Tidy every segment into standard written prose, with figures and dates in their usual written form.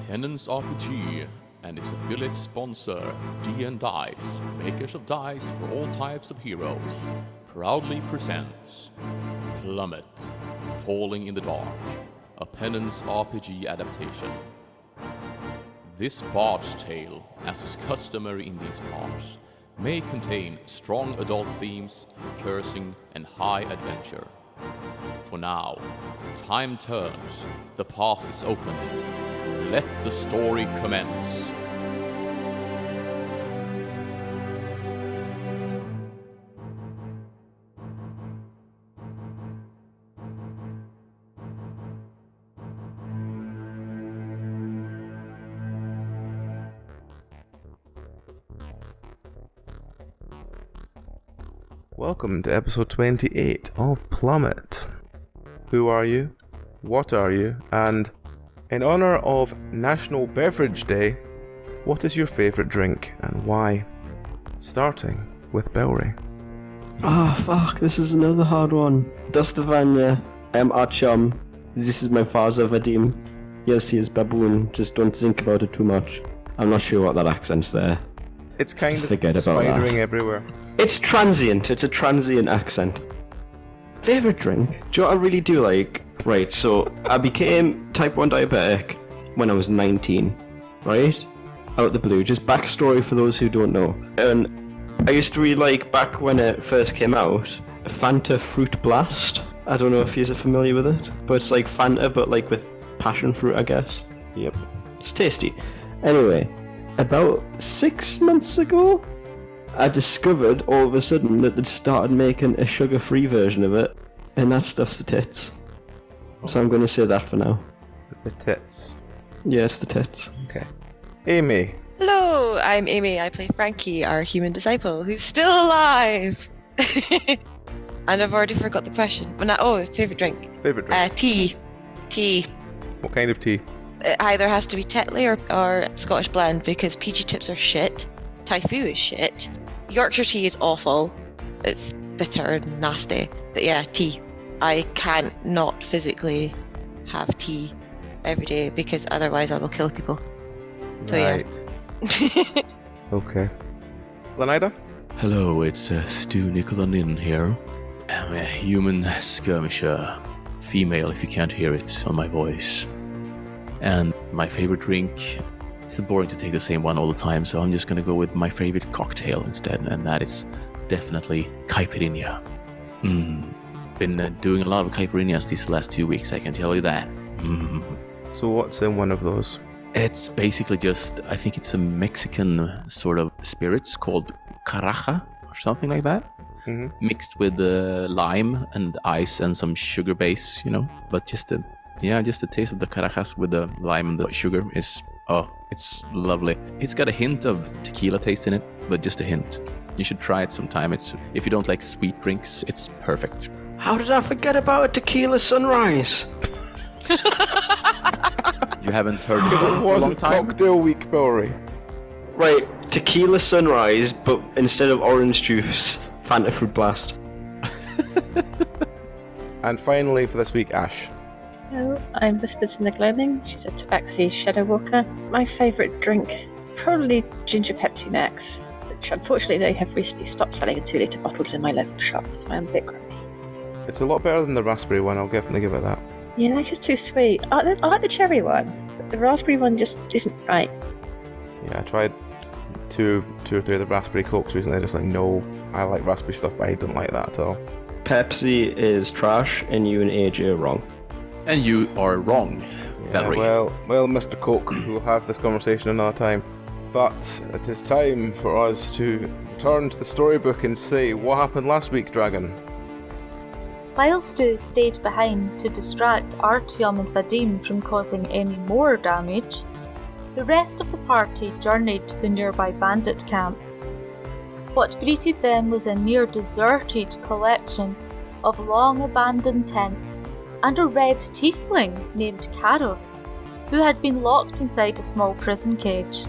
Penance RPG and its affiliate sponsor, D&Dice, makers of dice for all types of heroes, proudly presents Plummet, Falling in the Dark, a Penance RPG adaptation. This bard's tale, as is customary in these parts, may contain strong adult themes, cursing, and high adventure. For now, time turns, the path is open. Let the story commence. Welcome to episode 28 of Plummet. Who are you? What are you? And in honor of National Beverage Day, what is your favourite drink and why? Starting with Belry. Fuck, this is another hard one. Dostavanya, Archam. This is my father, Vadim. Yes, he is baboon, just don't think about it too much. I'm not sure what that accent's there. It's kind Just of forget about spidering that. everywhere. It's transient, it's a transient accent. Favourite drink? Do you know what I really do like? Right, so I became type 1 diabetic when I was 19, right? Out the blue, just backstory for those who don't know. And I used to really like, back when it first came out, Fanta Fruit Blast. I don't know if you're familiar with it, but it's like Fanta but like with passion fruit, I guess. Yep. It's tasty. Anyway, about 6 months ago, I discovered all of a sudden that they'd started making a sugar-free version of it, and that stuff's the tits. So I'm going to say that for now. The tits. Yeah, it's the tits. Okay. Amy. Hello, I'm Amy. I play Frankie, our human disciple, who's still alive. And I've already forgot the question. Favourite drink. Favourite drink? Tea. Tea. What kind of tea? It either has to be Tetley or Scottish blend, because PG tips are shit. Typhoo is shit. Yorkshire tea is awful. It's bitter and nasty. But yeah, tea. I can't not physically have tea every day because otherwise I will kill people. So right. Yeah. Okay. Leonida? Hello, it's Stu Nicolanin here. I'm a human skirmisher. Female, if you can't hear it on my voice. And my favorite drink, it's boring to take the same one all the time, so I'm just gonna go with my favorite cocktail instead, and that is definitely caipirinha. Been doing a lot of caipirinhas these last 2 weeks, I can tell you that. So what's in one of those? It's basically just, I think it's a Mexican sort of spirits called caraja, or something like that. Mixed with lime and ice and some sugar base, but just the taste of the carajas with the lime and the sugar is, it's lovely. It's got a hint of tequila taste in it, but just a hint. You should try it sometime. If you don't like sweet drinks, it's perfect. How did I forget about a tequila sunrise? You haven't heard it Because for it a long wasn't time? cocktail week, Belry. Right, tequila sunrise, but instead of orange juice, Fanta Fruit Blast. And finally for this week, Ash. Hello, I'm Whispers in the Gloaming. She's a Tabaxi Shadow Walker. My favourite drink, probably Ginger Pepsi Max, which unfortunately they have recently stopped selling in 2 litre bottles in my local shop, so I'm a bit grumpy. It's a lot better than the raspberry one, I'll definitely give it that. Yeah, it's just too sweet. I like the cherry one, but the raspberry one just isn't right. Yeah, I tried two or three of the raspberry cokes recently, just like, no, I like raspberry stuff, but I don't like that at all. Pepsi is trash, and you and AJ are wrong. And you are wrong, Yeah, Valerie. well, Mr. Coke, we'll have this conversation another time. But it is time for us to turn to the storybook and say, what happened last week, Dragon? While Stu stayed behind to distract Artyom and Vadim from causing any more damage, the rest of the party journeyed to the nearby bandit camp. What greeted them was a near-deserted collection of long-abandoned tents and a red tiefling named Karos, who had been locked inside a small prison cage.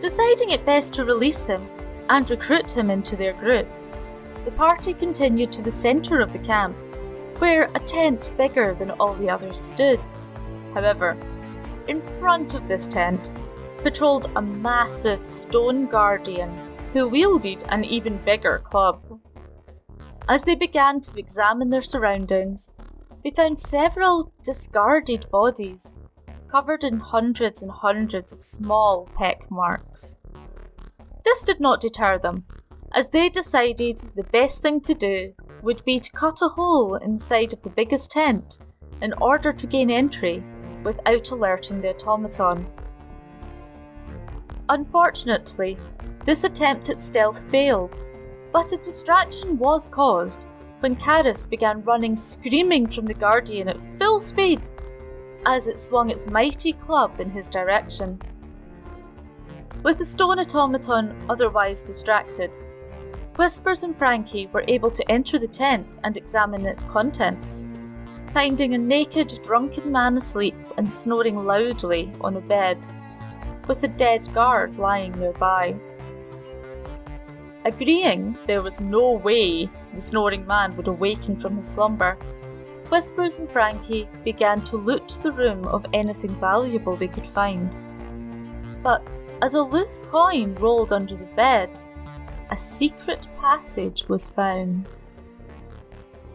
Deciding it best to release him and recruit him into their group, the party continued to the centre of the camp, where a tent bigger than all the others stood. However, in front of this tent, patrolled a massive stone guardian who wielded an even bigger club. As they began to examine their surroundings, they found several discarded bodies, covered in hundreds and hundreds of small peck marks. This did not deter them, as they decided the best thing to do would be to cut a hole inside of the biggest tent in order to gain entry without alerting the automaton. Unfortunately, this attempt at stealth failed, but a distraction was caused when Karis began running screaming from the Guardian at full speed as it swung its mighty club in his direction. With the stone automaton otherwise distracted, Whispers and Frankie were able to enter the tent and examine its contents, finding a naked, drunken man asleep and snoring loudly on a bed, with a dead guard lying nearby. Agreeing there was no way the snoring man would awaken from his slumber, Whispers and Frankie began to loot the room of anything valuable they could find. But as a loose coin rolled under the bed, a secret passage was found.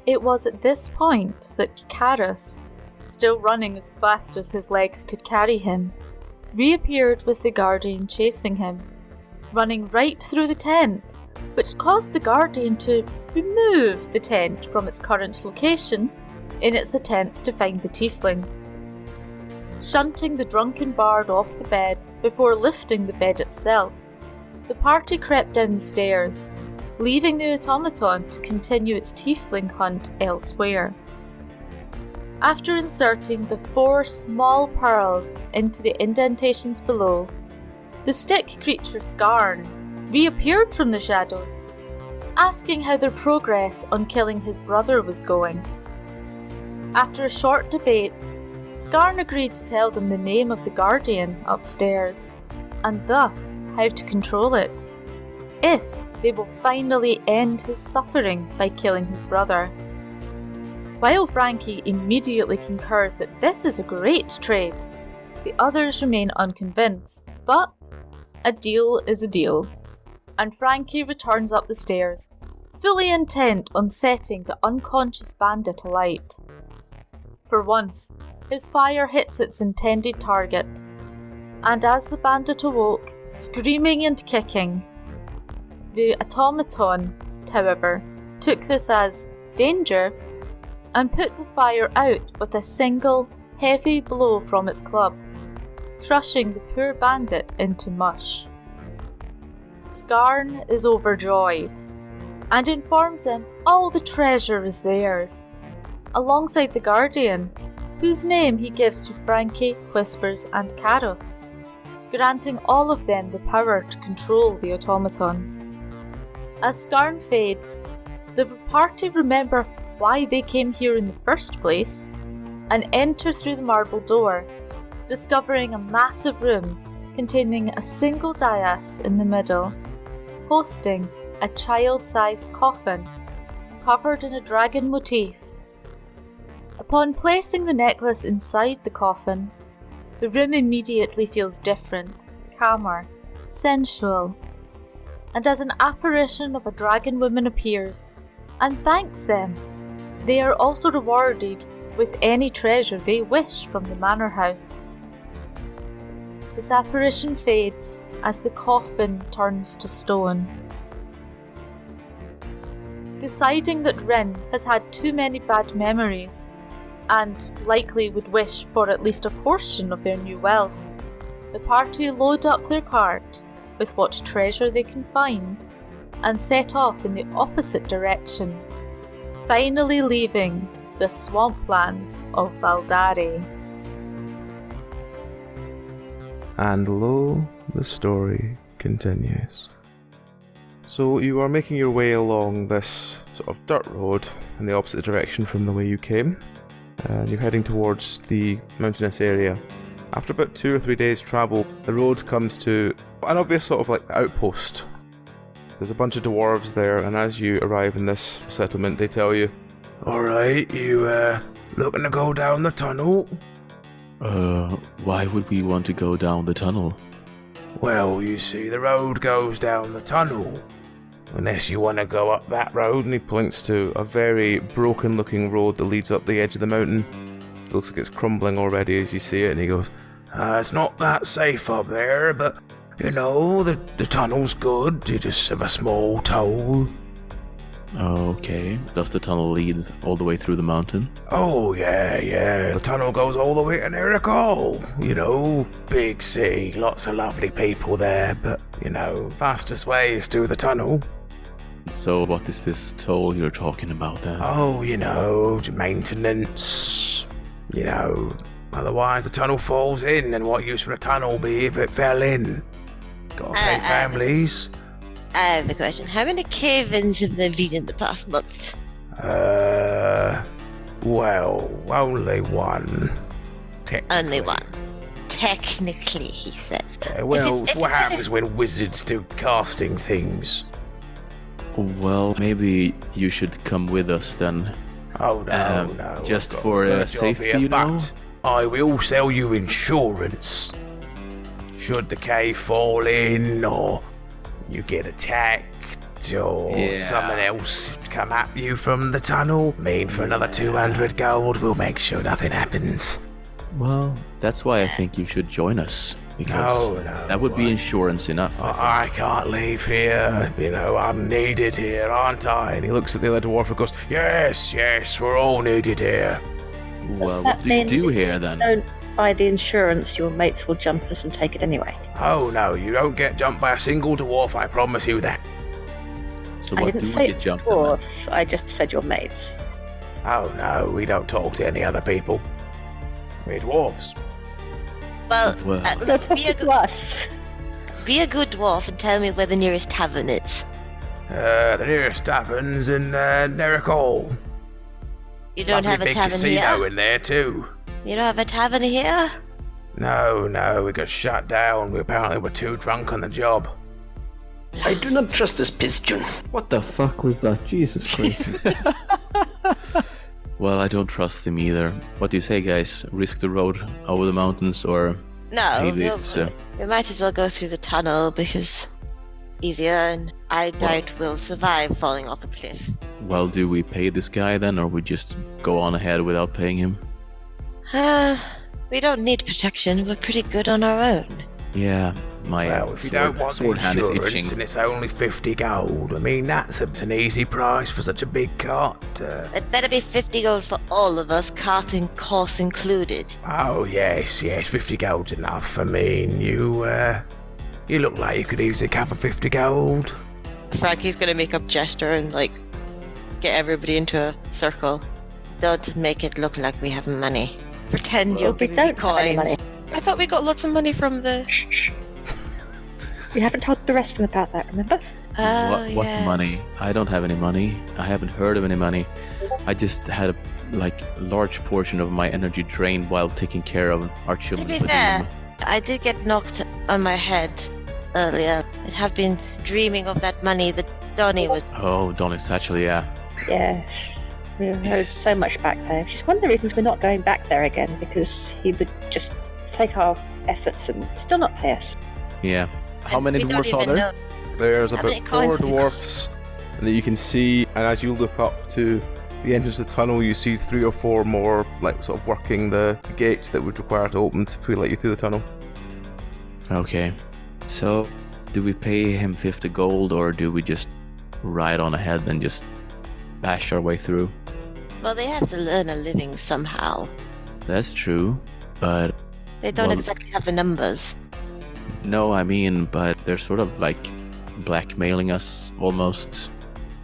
It was at this point that Karis, still running as fast as his legs could carry him, reappeared with the Guardian chasing him, running right through the tent, which caused the Guardian to remove the tent from its current location in its attempts to find the tiefling. Shunting the drunken bard off the bed before lifting the bed itself, the party crept down the stairs, leaving the automaton to continue its tiefling hunt elsewhere. After inserting the 4 small pearls into the indentations below, the stick creature Skarn reappeared from the shadows, asking how their progress on killing his brother was going. After a short debate, Skarn agreed to tell them the name of the Guardian upstairs, and thus how to control it, if they will finally end his suffering by killing his brother. While Frankie immediately concurs that this is a great trade, the others remain unconvinced, but a deal is a deal, and Frankie returns up the stairs, fully intent on setting the unconscious bandit alight. For once, his fire hits its intended target, and as the bandit awoke, screaming and kicking, the automaton, however, took this as danger and put the fire out with a single, heavy blow from its club, crushing the poor bandit into mush. Skarn is overjoyed, and informs them all the treasure is theirs, alongside the Guardian, whose name he gives to Frankie, Whispers and Karos, granting all of them the power to control the automaton. As Skarn fades, the party remember why they came here in the first place, and enter through the marble door, discovering a massive room containing a single dais in the middle, hosting a child-sized coffin covered in a dragon motif. Upon placing the necklace inside the coffin, the room immediately feels different, calmer, sensual, and as an apparition of a dragon woman appears and thanks them, they are also rewarded with any treasure they wish from the manor house. This apparition fades as the coffin turns to stone. Deciding that Rhynn has had too many bad memories, and likely would wish for at least a portion of their new wealth, the party load up their cart with what treasure they can find, and set off in the opposite direction, finally leaving the swamplands of Valdari. And lo, the story continues. So you are making your way along this sort of dirt road in the opposite direction from the way you came, and you're heading towards the mountainous area. After about 2 or 3 days travel, the road comes to an obvious sort of like outpost. There's a bunch of dwarves there, and as you arrive in this settlement, they tell you, "Alright, you looking to go down the tunnel?" Why would we want to go down the tunnel? Well, you see, the road goes down the tunnel. Unless you want to go up that road, and he points to a very broken-looking road that leads up the edge of the mountain. It looks like it's crumbling already as you see it, and he goes, it's not that safe up there, but, you know, the tunnel's good. You just have a small toll. Okay. Does the tunnel lead all the way through the mountain? Oh, yeah. The tunnel goes all the way to Nericol. You know, big city, lots of lovely people there, but, you know, fastest way is through the tunnel. So what is this toll you're talking about then? Oh, you know, maintenance. You know, otherwise the tunnel falls in, and what use would a tunnel be if it fell in? Gotta pay families. I have a question. How many cave-ins have there been in the past month? Well, only one. Only one. Technically, he says. Well, what happens when wizards do casting things? Well, maybe you should come with us then. Oh, no. Just I've got for a job safety, here, you know? but I will sell you insurance. Should the cave fall in, or you get attacked, or someone else come at you from the tunnel, for another 200 gold, we'll make sure nothing happens. Well, that's why I think you should join us. Because No, that would be insurance enough. I can't leave here. You know, I'm needed here, aren't I? And he looks at the other dwarf and goes, yes, we're all needed here. Well, Does what that do you mean do if here you then? don't buy the insurance, your mates will jump us and take it anyway. Oh, no, you don't get jumped by a single dwarf, I promise you that. So I what didn't do we say get jumped in then? dwarfs, I just said your mates. Oh, no, we don't talk to any other people. We're dwarves. Well, Well. look, Talk to us. be a good dwarf and tell me where the nearest tavern is. The nearest tavern's in Nericol. You don't have a big tavern casino here? in there too. You don't have a tavern here? No, we got shut down. We apparently were too drunk on the job. I do not trust this piston. What the fuck was that? Jesus Christ. Well, I don't trust him either. What do you say, guys? Risk the road over the mountains, or No, maybe it's... we might as well go through the tunnel because easier, and I doubt we'll survive falling off a cliff. Well, do we pay this guy then, or we just go on ahead without paying him? We don't need protection. We're pretty good on our own. Yeah, my Well, if you don't want the sword hand is insurance itching. and it's only 50 gold, that's an easy price for such a big cart. It better be 50 gold for all of us, cart and course included. Oh, yes, 50 gold's enough. You look like you could easily cover 50 gold. Frankie's gonna make a gesture and, get everybody into a circle. Don't make it look like we have money. Pretend you'll we give me don't have any coins. money. I thought we got lots of money from the... Shh. We haven't told the rest of them about that, remember? What yeah. money? I don't have any money. I haven't heard of any money. I just had a large portion of my energy drained while taking care of Artyom. To be fair, I did get knocked on my head earlier. I have been dreaming of that money that Donnie was... Oh, Donnie's actually, yeah. Yes. We owed so much back there. Which is one of the reasons we're not going back there again, because he would just take our efforts and still not pay us. Yeah. How and many we don't dwarves are even there? know- There's How about many 4 coins have we got? dwarfs that you can see, and as you look up to the entrance of the tunnel, you see 3 or 4 more, sort of working the gates that would require to open to let you through the tunnel. Okay. So, do we pay him 50 gold, or do we just ride on ahead and just bash our way through? Well, they have to earn a living somehow. That's true, but They don't Well- exactly have the numbers. no, but they're sort of blackmailing us almost.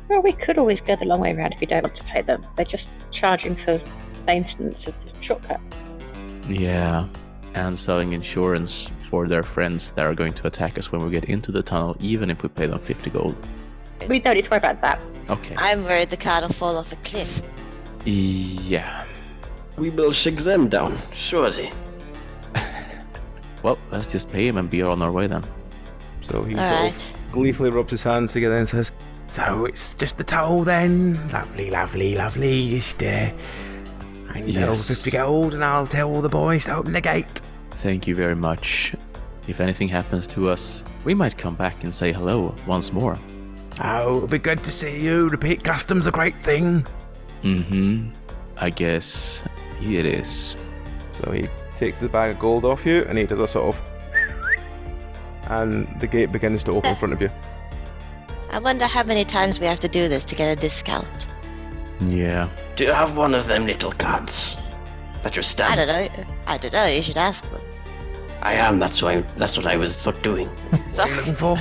Well, we could always go the long way around if you don't want to pay them. They're just charging for maintenance of the shortcut. Yeah, and selling insurance for their friends that are going to attack us when we get into the tunnel, even if we pay them 50 gold. We don't need to worry about that. Okay. I'm worried the cart will fall off a cliff. Yeah. We will shake them down, surely. Well, let's just pay him and be on our way then. So he Alright. sort of gleefully rubs his hands together and says, "So it's just the toll then? Lovely. Just, I know Yes. 50 gold and I'll tell all the boys to open the gate. Thank you very much. If anything happens to us, we might come back and say hello once more. Oh, it'll be good to see you. Repeat custom's a great thing. Mm-hmm. I guess it is. So he takes the bag of gold off you and he does a sort of... and the gate begins to open in front of you. I wonder how many times we have to do this to get a discount. Yeah. Do you have one of them little cards that you're I stamping? don't know. You should ask them. I am. That's what I was doing. What are you looking for?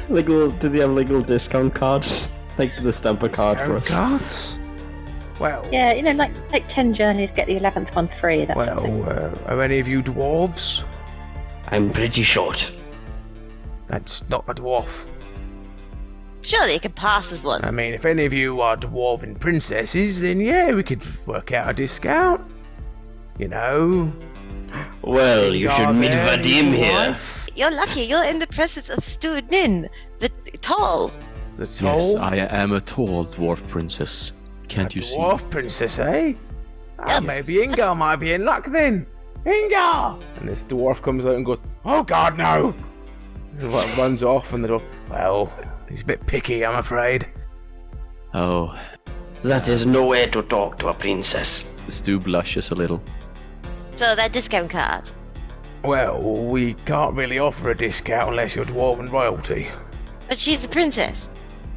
Like, do they have like little discount cards? Like the stamper card for us? Cards? Well, Yeah, like 10 journeys get the 11th one free, that sort of thing. are any of you dwarves? I'm pretty short. That's not a dwarf. Surely you can pass as one. I mean, if any of you are dwarven princesses, then yeah, we could work out a discount. You know. Well, you should meet Garden, Vadim your here. wife, You're lucky. You're in the presence of Stu Nin, the tall. The tall. Yes, I am a tall dwarf princess. Can't you see? Dwarf princess, eh? Ah, Yes. maybe Ingar might be in luck then. Ingar! And this dwarf comes out and goes, "Oh God, no!" And runs off, and they go, "Well, he's a bit picky, I'm afraid." Oh, That is no way to talk to a princess. Stu blushes a little. So that discount card. Well, we can't really offer a discount unless you're dwarven royalty. But she's a princess.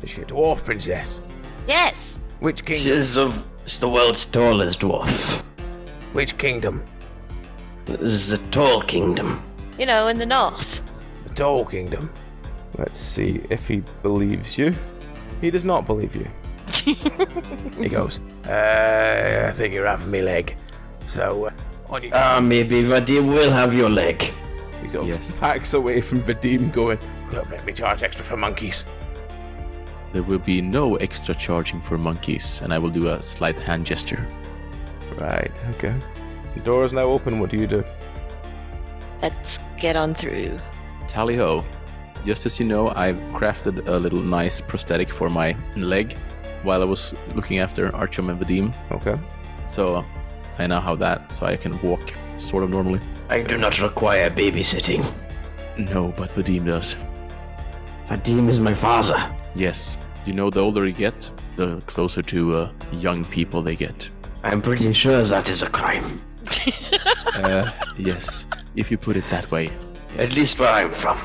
Is she a dwarf princess? Yes. Which kingdom? She's the world's tallest dwarf. Which kingdom? This is the Tall Kingdom. You know, in the north. The Tall Kingdom. Let's see if he believes you. He does not believe you. He goes, I think you're having me leg. So, on you go. Maybe Vadim will have your leg. He sort of Yes. backs away from Vadim going, don't make me charge extra for monkeys. There will be no extra charging for monkeys, and I will do a slight hand gesture. Right, okay. The door is now open, what do you do? Let's get on through. Tally ho. Just as you know, I've crafted a little nice prosthetic for my leg while I was looking after Artyom and Vadim. Okay. So I now have that, so I can walk sort of normally. I do not require babysitting. No, but Vadim does. Vadim is my father. Yes, you know, the older you get, the closer to young people they get. I'm pretty sure that is a crime. Yes, if you put it that way. At least where I'm from.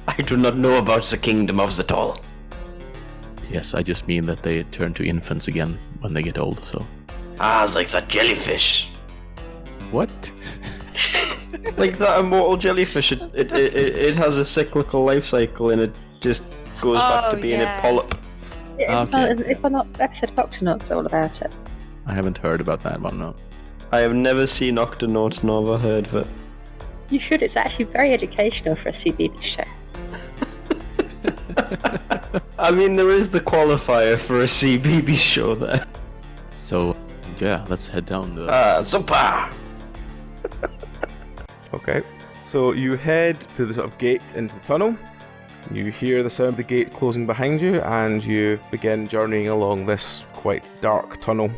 I do not know about the Kingdom of the Tall. Yes, I just mean that they turn to infants again when they get old, so. It's like that jellyfish. What? Like that immortal jellyfish. It has a cyclical life cycle and it just goes back to being yeah. a polyp. It's not episode of Octonauts all about it. I haven't heard about that one, no. I have never seen Octonauts nor ever heard of it. You should. It's actually very educational for a CBB show. I mean, there is the qualifier for a CBB show there. So, yeah, let's head down the... Super! Okay. So you head through the sort of gate into the tunnel. You hear the sound of the gate closing behind you, and you begin journeying along this quite dark tunnel.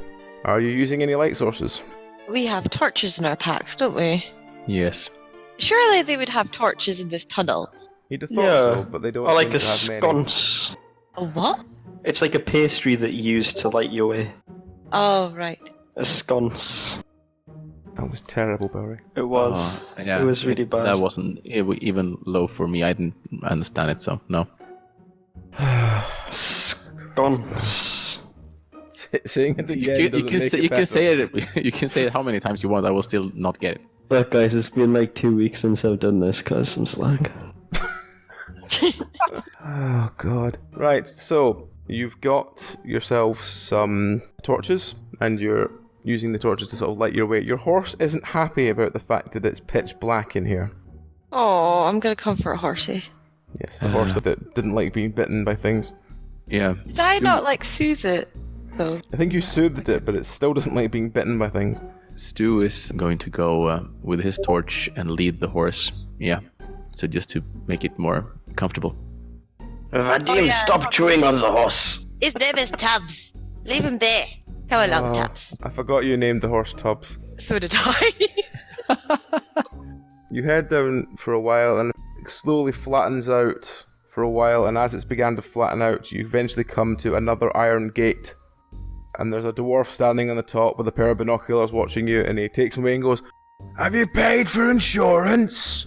Are you using any light sources? We have torches in our packs, don't we? Yes. Surely they would have torches in this tunnel. You'd have thought Yeah. so, but they don't Or like seem a to have many. sconce. A what? It's like a pastry that you use to light your way. Oh, right. A sconce. That was terrible, Barry. It was. Yeah, It was really bad. That wasn't even low for me. I didn't understand it, so no. Sconce. Saying it again You doesn't can make say it you can better. say it. You can say it how many times you want. I will still not get it. Look, guys, it's been like 2 weeks since I've done this because I'm slack. Oh god. Right, so you've got yourselves some torches, and you're using the torches to sort of light your way. Your horse isn't happy about the fact that it's pitch black in here. Oh, I'm gonna comfort Horsey. Yes, the horse that didn't like being bitten by things. Yeah. Did I not soothe it though? I think you soothed it, but it still doesn't like being bitten by things. Stu is going to go with his torch and lead the horse. Yeah. So just to make it more comfortable. Vadim, Oh, yeah. stop chewing on the horse. His name is Tubbs. Leave him be. Come along, Tubbs. I forgot you named the horse Tubbs. So did I. You head down for a while and it slowly flattens out for a while, and as it's began to flatten out, you eventually come to another iron gate. And there's a dwarf standing on the top with a pair of binoculars watching you, and he takes them away and goes, "Have you paid for insurance?"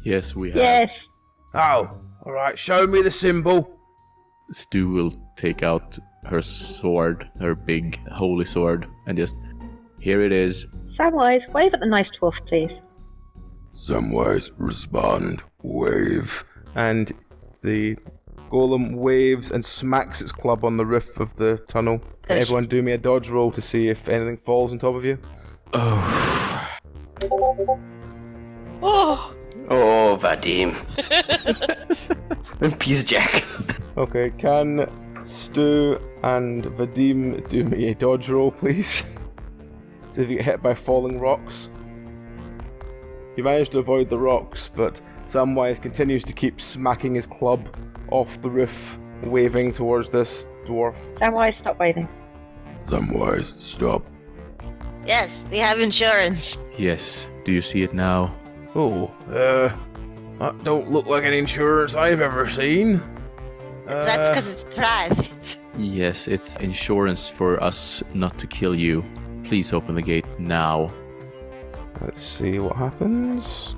Yes, we have. Yes. Oh, alright, show me the symbol. Stu will take out her sword, her big holy sword, and just, here it is. Samwise, wave at the nice dwarf, please. Samwise, respond, wave. And the golem waves and smacks its club on the roof of the tunnel. Can everyone do me a dodge roll to see if anything falls on top of you? Oh. Oh! Oh, Vadim. Peace, Jack. Okay, can Stu and Vadim do me a dodge roll, please? See if you get hit by falling rocks. You manage to avoid the rocks, but Samwise continues to keep smacking his club off the roof, waving towards this dwarf. Samwise, stop waving. Samwise, stop. Yes, we have insurance. Yes, do you see it now? Oh, that don't look like an insurance I've ever seen. That's because it's private. Yes, it's insurance for us not to kill you. Please open the gate now. Let's see what happens.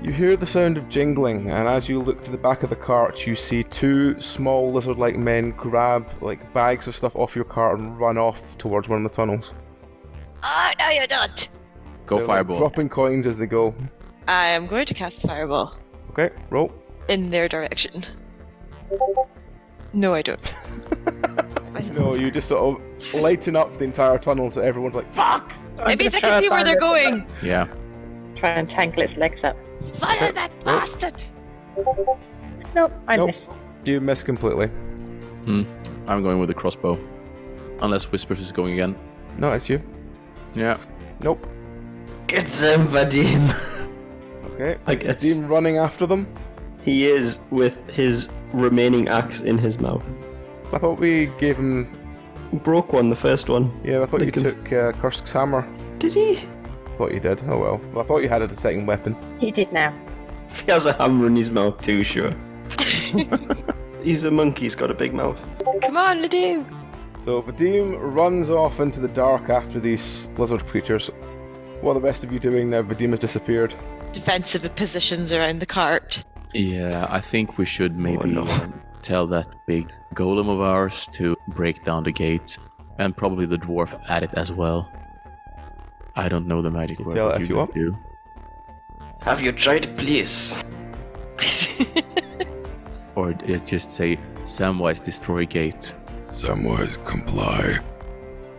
You hear the sound of jingling, and as you look to the back of the cart, you see two small lizard-like men grab bags of stuff off your cart and run off towards one of the tunnels. Oh, no, you don't. Go They're, fireball. dropping coins as they go. I am going to cast Fireball Okay, roll. in their direction. No, I don't. No, you just sort of lighten up the entire tunnel so everyone's like, fuck! It means I can see where they're going. Yeah. Try and tangle its legs up. Follow that bastard. Nope, I Nope. miss. You miss completely. I'm going with the crossbow. Unless Whispers is going again. No, it's you. Yeah. Nope. Get them, Vadim. Okay. I Is guess. Vadim running after them? He is with his remaining axe in his mouth. I thought we gave him... Broke one, the first one. Yeah, I thought you Think took Kursk's hammer. Did he? I thought you did. Oh well. I thought you had a second weapon. He did now. He has a hammer in his mouth too, sure. He's a monkey, he's got a big mouth. Come on, Ledoux. So Vadim runs off into the dark after these lizard creatures. What are the rest of you doing now? Vadim has disappeared. Defensive positions around the cart. Yeah, I think we should maybe tell that big golem of ours to break down the gate. And probably the dwarf at it as well. I don't know the magic word. tell but it if you guys want. do. Have you tried, please? Or just say, Samwise destroy gate. Samwise comply.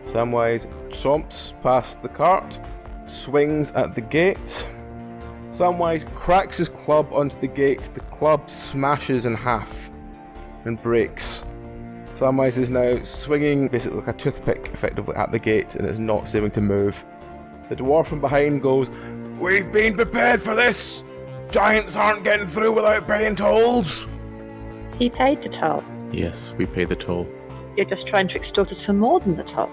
Samwise chomps past the cart, swings at the gate. Samwise cracks his club onto the gate. The club smashes in half and breaks. Samwise is now swinging basically like a toothpick effectively at the gate and is not seeming to move. The dwarf from behind goes, "We've been prepared for this! Giants aren't getting through without paying tolls!" He paid the toll. Yes, we pay the toll. You're just trying to extort us for more than the toll.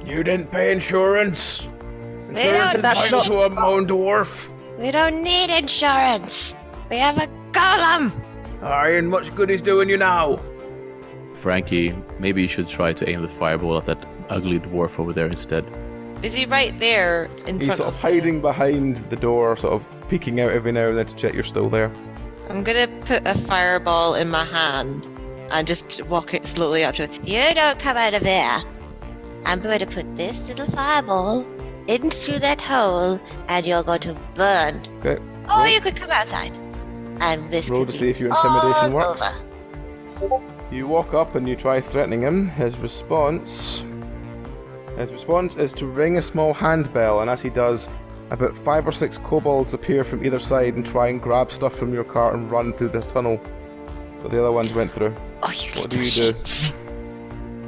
You didn't pay insurance! We Insurance don't is that's vital not- to a moan dwarf! We don't need insurance. We have a golem. Aye, and much good he's doing you now. Frankie, maybe you should try to aim the fireball at that ugly dwarf over there instead. Is he right there in He's front sort of of hiding behind the door, sort of peeking out every now and then to check you're still there. I'm gonna put a fireball in my hand and just walk it slowly up to it. You don't come out of there. I'm going to put this little fireball in through that hole and you're going to burn. Okay. Or you could come outside. And this Roll could to be see if your intimidation all works. over. You walk up and you try threatening him. His response is to ring a small handbell, and as he does, about 5 or 6 kobolds appear from either side and try and grab stuff from your cart and run through the tunnel that the other ones went through. Oh, you What little do you do? shits.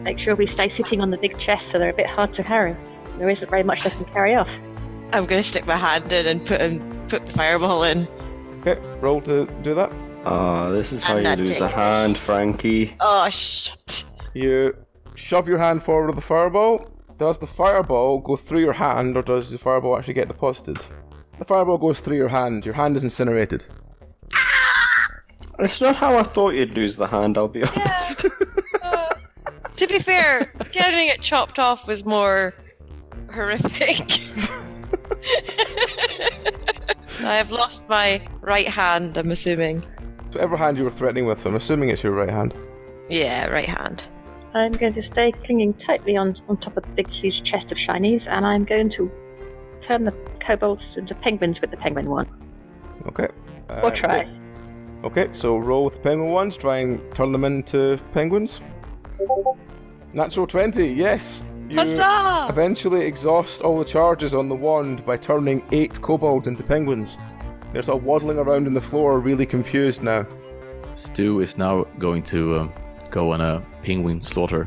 Make sure we stay sitting on the big chest so they're a bit hard to carry. There isn't very much they can carry off. I'm gonna stick my hand in and put the fireball in. Okay, roll to do that. Ah, this is how I'm you not lose taking a hand, shit. Frankie. Oh shit. You shove your hand forward with the fireball. Does the fireball go through your hand, or does the fireball actually get deposited? The fireball goes through your hand. Your hand is incinerated. It's not how I thought you'd lose the hand, I'll be honest. To be fair, getting it chopped off was more horrific. I have lost my right hand, I'm assuming. Whatever hand you were threatening with, so I'm assuming it's your right hand. Yeah, right hand. I'm going to stay clinging tightly on top of the big, huge chest of shinies, and I'm going to turn the kobolds into penguins with the penguin one. Okay. Or try. Okay, so roll with the penguin ones, try and turn them into penguins. Natural 20, yes! You Huzzah! eventually exhaust all the charges on the wand by turning 8 kobolds into penguins. They're sort of waddling around on the floor, really confused now. Stu is now going to go on a penguin slaughter.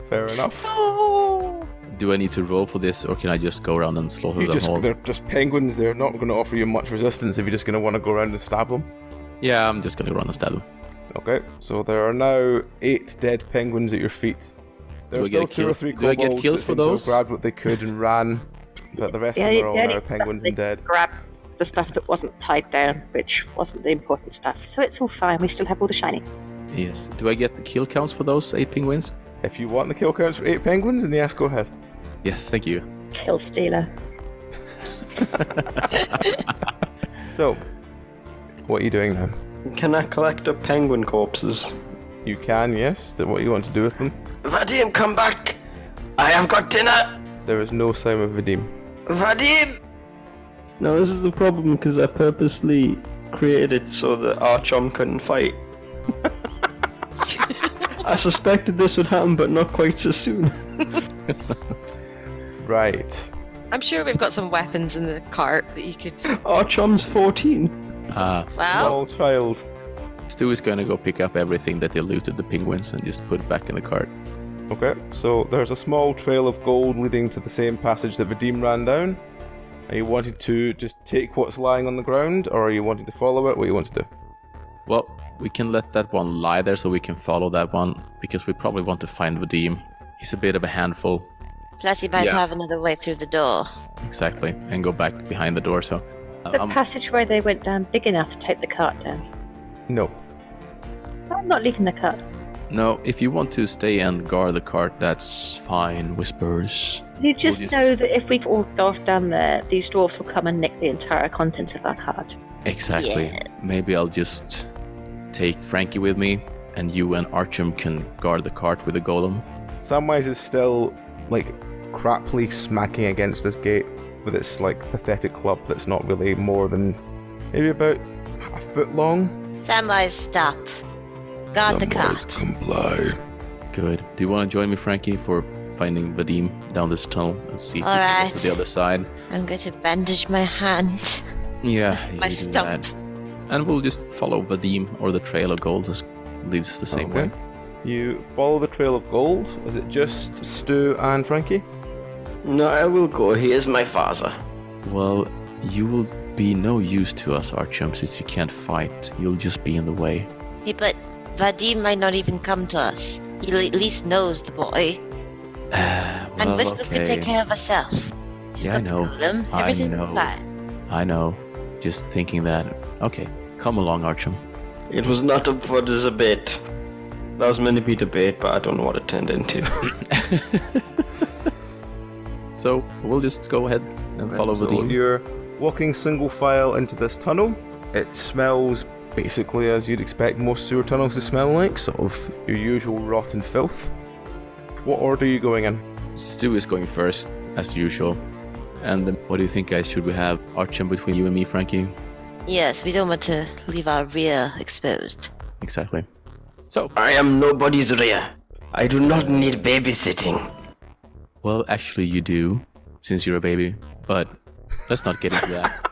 Fair enough. Do I need to roll for this, or can I just go around and slaughter them all? They're just penguins, they're not going to offer you much resistance if you're just going to want to go around and stab them. Yeah, I'm just going to go around and stab them. Okay, so there are now 8 dead penguins at your feet. There Do are I get still 2 or 3 do I kobolds get kills that for seem to have those? grabbed what they could and ran, but the rest of them are all now penguins and dead. Grab the stuff that wasn't tied down, which wasn't the important stuff. So it's all fine. We still have all the shiny. Yes. Do I get the kill counts for those 8 penguins? If you want the kill counts for 8 penguins, then yes, go ahead. Yes, thank you. Kill stealer. So, what are you doing now? Can I collect up penguin corpses? You can, yes. What do you want to do with them? Vadim, come back! I have got dinner! There is no sign of Vadim. Vadim! No, this is the problem because I purposely created it so that Archon couldn't fight. I suspected this would happen, but not quite so soon. Right. I'm sure we've got some weapons in the cart that you could... Archon's 14. Wow. Small child. Stu is going to go pick up everything that they looted the penguins and just put it back in the cart. Okay, so there's a small trail of gold leading to the same passage that Vadim ran down. Are you wanting to just take what's lying on the ground, or are you wanting to follow it? What do you want to do? Well, we can let that one lie there so we can follow that one, because we probably want to find Vadim. He's a bit of a handful. Plus, you might have another way through the door. Exactly, and go back behind the door, so... The passageway they went down big enough to take the cart down. No. I'm not leaving the cart. No, if you want to stay and guard the cart, that's fine, Whispers. You just know that if we all go off down there, these dwarves will come and nick the entire contents of our cart. Exactly. Yeah. Maybe I'll just take Frankie with me, and you and Archum can guard the cart with the golem. Samwise is still, craply smacking against this gate with its, pathetic club that's not really more than maybe about a foot long. Samwise, stop. Guard the cart. Comply. Good. Do you want to join me, Frankie, for finding Vadim down this tunnel and see if we can get to the other side? I'm going to bandage my hand. Yeah, My you do stump. that. And we'll just follow Vadim, or the trail of gold just leads the same way. You follow the trail of gold. Is it just Stu and Frankie? No, I will go. He is my father. Well, you will be no use to us, Archum, since you can't fight. You'll just be in the way. Hey, but Vadim might not even come to us. He at least knows the boy. And Whispers can take care of herself. She's Yeah, I got the know. golem. I Everything's know. fine. I know. Just thinking that. Okay, come along, Archum. It was not up for the debate. That was meant to be debate, but I don't know what it turned into. So, we'll just go ahead and follow So Vadim. you're walking single file into this tunnel. It smells basically as you'd expect most sewer tunnels to smell like, sort of your usual rotten filth. What order are you going in? Stu is going first, as usual. And what do you think, guys? Should we have Archum between you and me, Frankie? Yes, we don't want to leave our rear exposed. Exactly. So, I am nobody's rear. I do not need babysitting. well, actually you do, since you're a baby. But let's not get into that.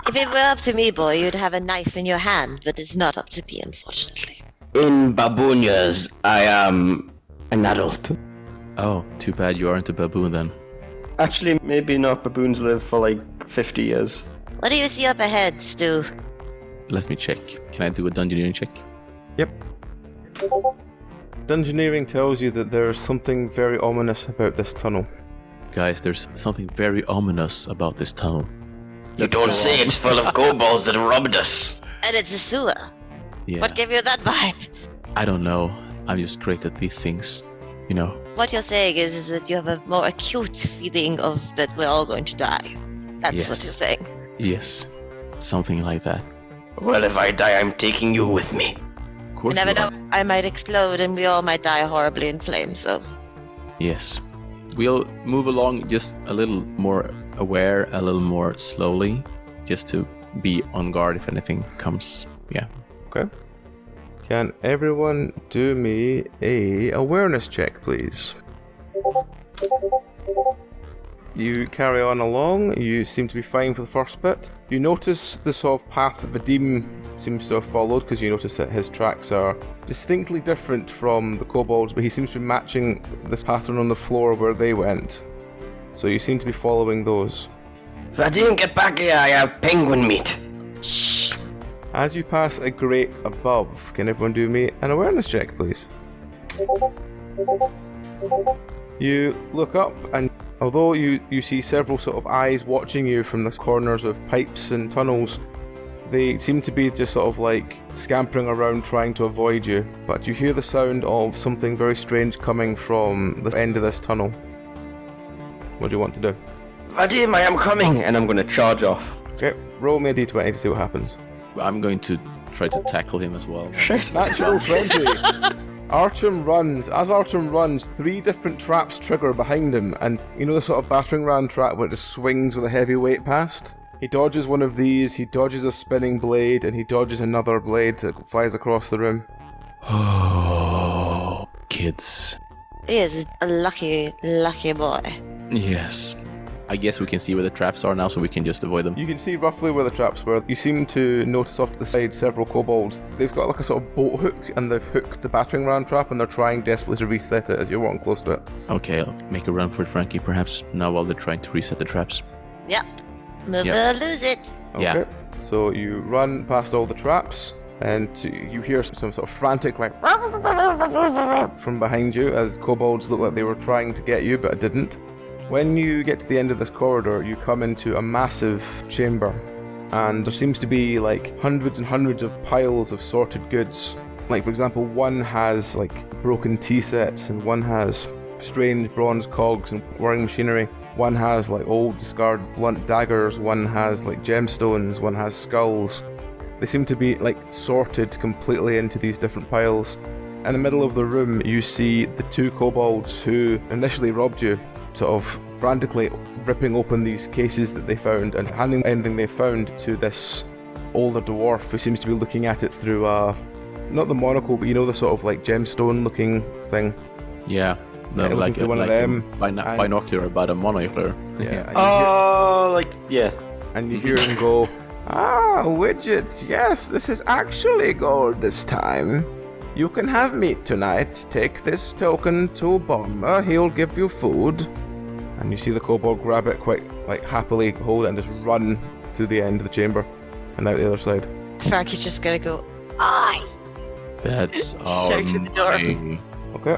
If it were up to me, boy, you'd have a knife in your hand, but it's not up to me, unfortunately. In baboon years, I am an adult. Oh, too bad you aren't a baboon then. Actually, maybe not. Baboons live for 50 years. What do you see up ahead, Stu? Let me check. Can I do a dungeoneering check? Yep. Dungeoneering tells you that there's something very ominous about this tunnel. Guys, there's something very ominous about this tunnel. You don't say it's full of kobolds that robbed us. And it's a sewer. Yeah. What gave you that vibe? I don't know. I'm just great at these things, you know. What you're saying is that you have a more acute feeling of that we're all going to die. That's Yes. what you're saying. Yes, something like that. Well, if I die, I'm taking you with me. Of You course never you are. know. I might explode and we all might die horribly in flames, so... Yes. We'll move along just a little more aware, a little more slowly, just to be on guard if anything comes. Yeah. Okay. Can everyone do me a awareness check, please? You carry on along, you seem to be fine for the first bit. You notice the sort of path that Vadim seems to have followed, because you notice that his tracks are distinctly different from the kobolds, but he seems to be matching this pattern on the floor where they went. So you seem to be following those. Vadim, get back here, I have penguin meat. Shh! As you pass a grate above, can everyone do me an awareness check, please? You look up, and although you see several sort of eyes watching you from the corners of pipes and tunnels, they seem to be just sort of like scampering around trying to avoid you. But you hear the sound of something very strange coming from the end of this tunnel. What do you want to do? Vadim, I am coming, and I'm gonna charge off. Okay, roll me a d20 to see what happens. I'm going to try to tackle him as well. Shit. Natural 20. Artyom runs. As Artyom runs, 3 different traps trigger behind him, and you know the sort of battering ram trap where it just swings with a heavy weight past? He dodges one of these, he dodges a spinning blade, and he dodges another blade that flies across the room. Oh, kids. He is a lucky, lucky boy. Yes. I guess we can see where the traps are now, so we can just avoid them. You can see roughly where the traps were. You seem to notice off to the side several kobolds. They've got like a sort of boat hook, and they've hooked the battering ram trap, and they're trying desperately to reset it as you're walking close to it. Okay, I'll make a run for it, Frankie, perhaps, now while they're trying to reset the traps. Yep. Move Yeah. it or lose it. Okay. Yeah. So you run past all the traps, and you hear some sort of frantic like from behind you as kobolds look like they were trying to get you, but it didn't. When you get to the end of this corridor, you come into a massive chamber, and there seems to be like hundreds and hundreds of piles of sorted goods. Like, for example, one has like broken tea sets, and one has strange bronze cogs and whirring machinery. One has like old discarded blunt daggers, one has like gemstones, one has skulls. They seem to be like sorted completely into these different piles. In the middle of the room, you see the 2 kobolds who initially robbed you, sort of frantically ripping open these cases that they found and handing anything they found to this older dwarf who seems to be looking at it through not the monocle, but you know the sort of like gemstone looking thing. Yeah. Yeah, looking through one of them, and- Binocular, but a monocular. Yeah. Oh, like, yeah. And you hear him go, "Ah, widgets, yes, this is actually gold this time. You can have meat tonight. Take this token to Bomber, he'll give you food." And you see the kobold grab it quite like happily, hold it, and just run to the end of the chamber and out the other side. Frankie's just gonna go, aye! That's Shout to the door. money. Okay.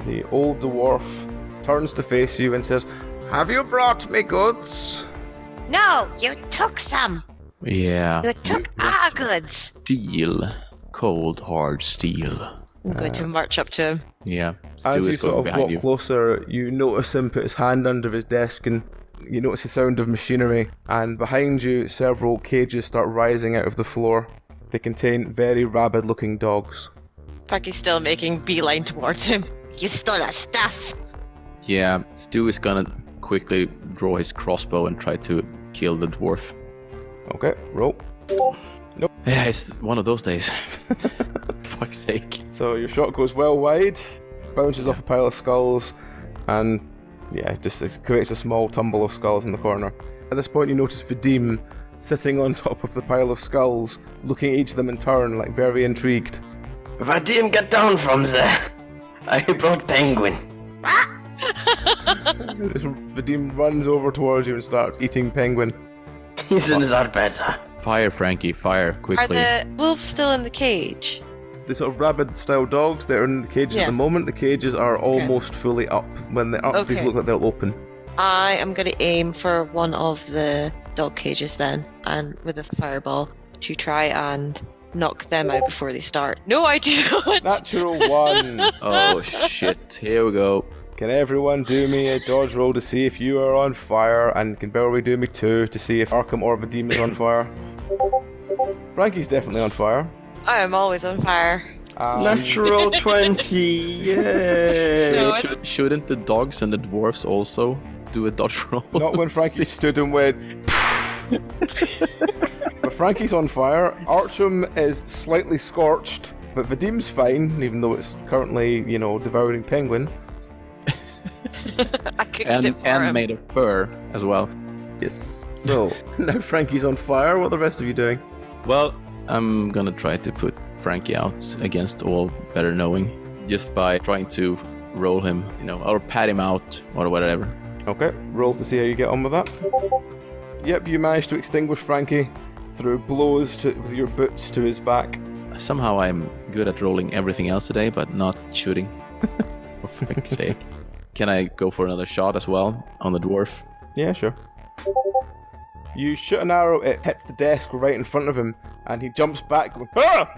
The old dwarf turns to face you and says, "Have you brought me goods?" No, you took some! Yeah. You took our goods! Steel. Cold, hard steel. I'm going to march up to him. Yeah. As Stu you is going sort of behind walk you. closer, you notice him put his hand under his desk, and you notice the sound of machinery, and behind you several cages start rising out of the floor. They contain very rabid looking dogs. Frankie's still making beeline towards him. You stole our stuff! Yeah, Stu is gonna quickly draw his crossbow and try to kill the dwarf. Okay, roll. Yeah, it's one of those days. Fuck's sake. So your shot goes well wide, bounces off a pile of skulls, and yeah, just it creates a small tumble of skulls in the corner. At this point you notice Vadim sitting on top of the pile of skulls, looking at each of them in turn, like very intrigued. Vadim, get down from there. I brought penguin. Vadim runs over towards you and starts eating penguin. He's in Zarpeta. Fire, Frankie, fire, Are quickly. the wolves still in the cage? the sort of rabid-style dogs that are in the cages at the moment. The cages are almost fully up. When they're up, these look like they'll open. I am going to aim for one of the dog cages then, and with a fireball to try and knock them out before they start. No, I do not. Natural 1. Oh shit, here we go. Can everyone do me a dodge roll to see if you are on fire? And can Belry do me 2 to see if Arkham or Vadim is on fire? Frankie's definitely on fire. I am always on fire. Natural 20, yay! No, Shouldn't the dogs and the dwarves also do a dodge roll? Not when Frankie stood and went... But Frankie's on fire. Archum is slightly scorched, but Vadim's fine, even though it's currently, devouring penguin. I cooked it for him. Made of fur as well. Yes. So, now Frankie's on fire. What are the rest of you doing? Well, I'm gonna try to put Frankie out against all better knowing, just by trying to roll him, or pat him out, or whatever. Okay, roll to see how you get on with that. Yep, you managed to extinguish Frankie through blows with your boots to his back. Somehow I'm good at rolling everything else today, but not shooting. For fuck's sake. Can I go for another shot as well on the dwarf? Yeah, sure. You shoot an arrow, it hits the desk right in front of him, and he jumps back with, "Ah!"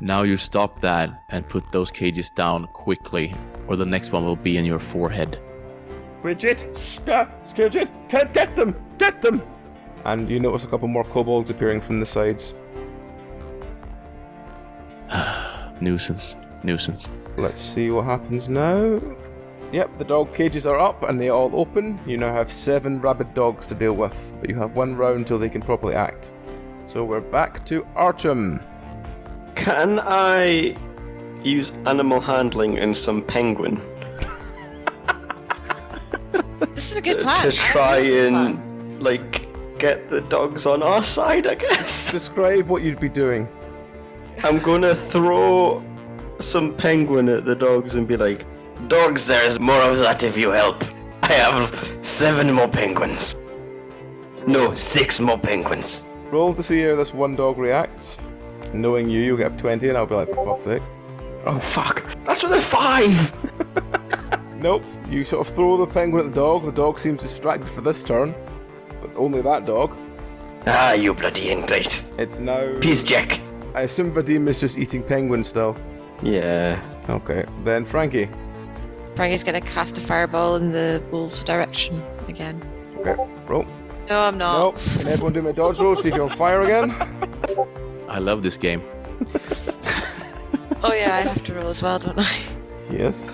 Now you stop that and put those cages down quickly, or the next one will be in your forehead. Bridget, Skirgit, get them! Get them! And you notice a couple more kobolds appearing from the sides. Nuisance. Let's see what happens now. Yep, the dog cages are up and they all open. You now have 7 rabid dogs to deal with, but you have 1 round till they can properly act. So we're back to Archum. Can I use animal handling and some penguin This is a good plan. to try and, get the dogs on our side, I guess? Describe what you'd be doing. I'm gonna throw some penguin at the dogs and be like, "Dogs, there's more of that if you help. I have 7 more penguins. No, 6 more penguins." Roll to see how this one dog reacts. Knowing you'll get up 20 and I'll be like, for fuck's sake. Oh fuck, that's with a 5! Nope, you sort of throw the penguin at the dog seems distracted for this turn, but only that dog. Ah, you bloody ingrate. It's now... Peace, Jack. I assume Vadim is just eating penguin still. Yeah. Okay, then Frankie. Frankie's gonna cast a fireball in the wolf's direction again. Okay, roll. No, I'm not. Nope, can everyone do my dodge roll, see if you're on fire again? I love this game. Oh yeah, I have to roll as well, don't I? Yes.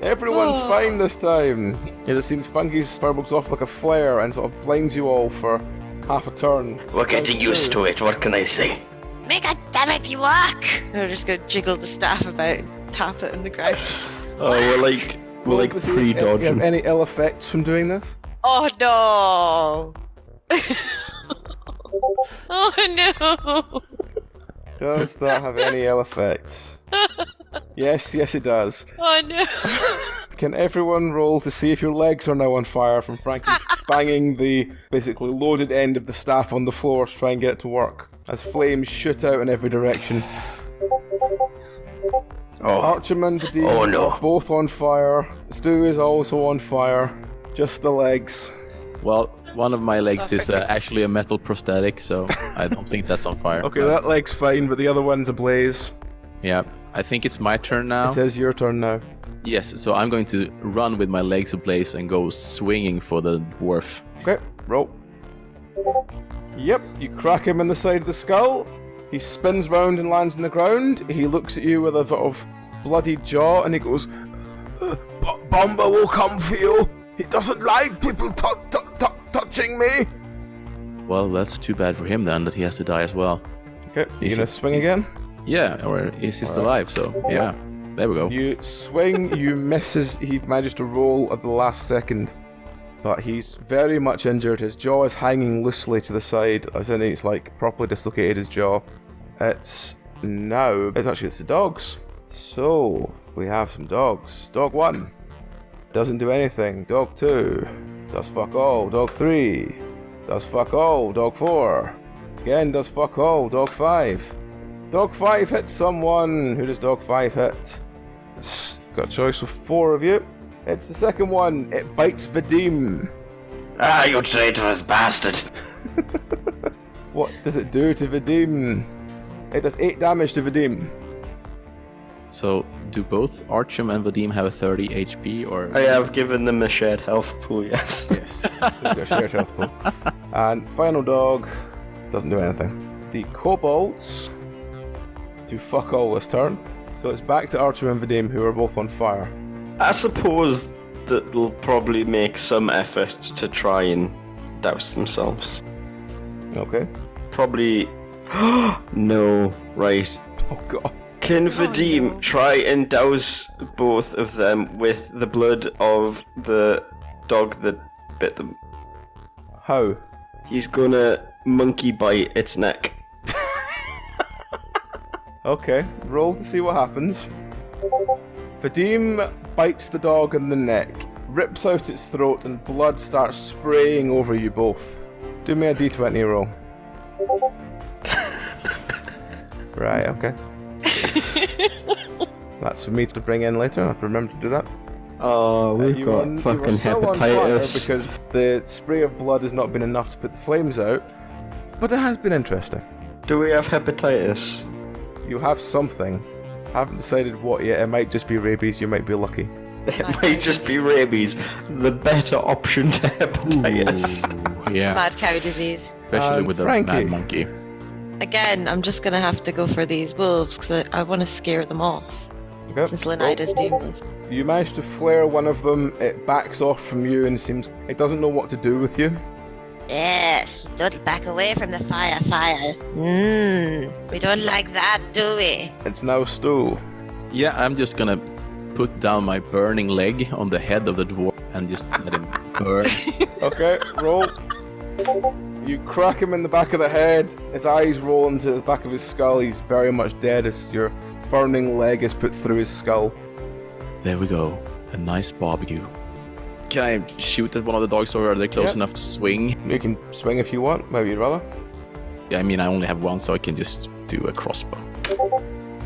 Everyone's fine this time. It just seems Frankie's fireball goes off like a flare and sort of blinds you all for half a turn. We're getting used to it, what can I say? Make a damn it, you walk! I'm just gonna jiggle the staff about, tap it on the ground. Oh, we're To see if you have pre-dodging. any ill effects from doing this? Oh no! Oh no! Does that have any ill effects? Yes, it does. Oh no! Can everyone roll to see if your legs are now on fire from Frankie banging the basically loaded end of the staff on the floor to try and get it to work as flames shoot out in every direction. Oh, Archum and Vadim Oh, no. are both on fire. Stu is also on fire. Just the legs. Well, one of my legs is actually a metal prosthetic, so I don't think that's on fire. Okay, but- that leg's fine, but the other one's ablaze. Yeah, I think it's my turn now. It is your turn now. Yes, so I'm going to run with my legs ablaze and go swinging for the dwarf. Okay, roll. Yep, you crack him in the side of the skull. He spins round and lands on the ground. He looks at you with a sort of bloody jaw and he goes, Bomba will come for you. He doesn't like people touching me. Well, that's too bad for him then, that he has to die as well. Okay, you Is gonna he- swing is- again? Yeah, or is he still Alright. alive, so yeah. There we go. You swing, you misses, he manages to roll at the last second. But he's very much injured. His jaw is hanging loosely to the side, as in he's like properly dislocated his jaw. It's the dogs. So, we have some dogs. Dog 1 doesn't do anything. Dog 2 does fuck all. Dog 3 does fuck all. Dog 4 again does fuck all. Dog 5 Dog 5 hits someone. Who does Dog 5 hit? It's got a choice of 4 of you. It's the second one. It bites Vadim. Ah, you traitorous bastard! What does it do to Vadim? It does 8 damage to Vadim. So, do both Artyom and Vadim have a 30 HP, or... I have given them a shared health pool, yes. Yes, they've got shared health pool. And final dog doesn't do anything. The kobolds do fuck all this turn. So it's back to Artyom and Vadim, who are both on fire. I suppose that they'll probably make some effort to try and douse themselves. Okay. Probably... No, right. Oh god. Can no. Vadim try and douse both of them with the blood of the dog that bit them? How? He's gonna monkey bite its neck. Okay, roll to see what happens. Vadim bites the dog in the neck, rips out its throat, and blood starts spraying over you both. Do me a d20 roll. Right, okay. That's for me to bring in later. I have to remember to do that. Oh, we've You got were fucking still on fire hepatitis. because the spray of blood has not been enough to put the flames out, but it has been interesting. Do we have hepatitis? You have something. Haven't decided what yet. It might just be rabies. You might be lucky. It might just be rabies. The better option to hepatitis. Ooh, yeah, Mad cow disease. especially with the Frankie. mad monkey. Again, I'm just gonna have to go for these wolves because I want to scare them off. Okay. Since Leonida's dealing with. You manage to flare one of them. It backs off from you and seems it doesn't know what to do with you. Yes, don't back away from the fire. We don't like that, do we? It's now Stu. Yeah, I'm just gonna put down my burning leg on the head of the dwarf and just let him burn. Okay, roll. You crack him in the back of the head. His eyes roll into the back of his skull. He's very much dead as your burning leg is put through his skull. There we go. A nice barbecue. Can I shoot at one of the dogs, or are they close Yep. enough to swing? You can swing if you want. Maybe you'd rather. Yeah, I mean, I only have one, so I can just do a crossbow.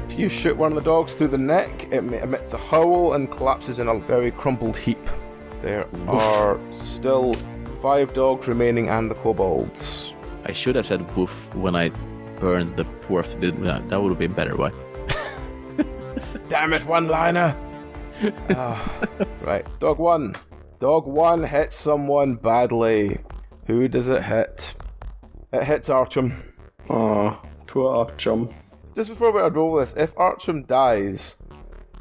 If you shoot one of the dogs through the neck, it emits a howl and collapses in a very crumpled heap. There are still 5 dogs remaining and the kobolds. I should have said woof when I burned the dwarf. That would have been better, right? Damn it, one-liner! Right, dog 1. Dog 1 hits someone badly. Who does it hit? It hits Artyom. Oh, poor Artyom. Just before we roll this, if Artyom dies,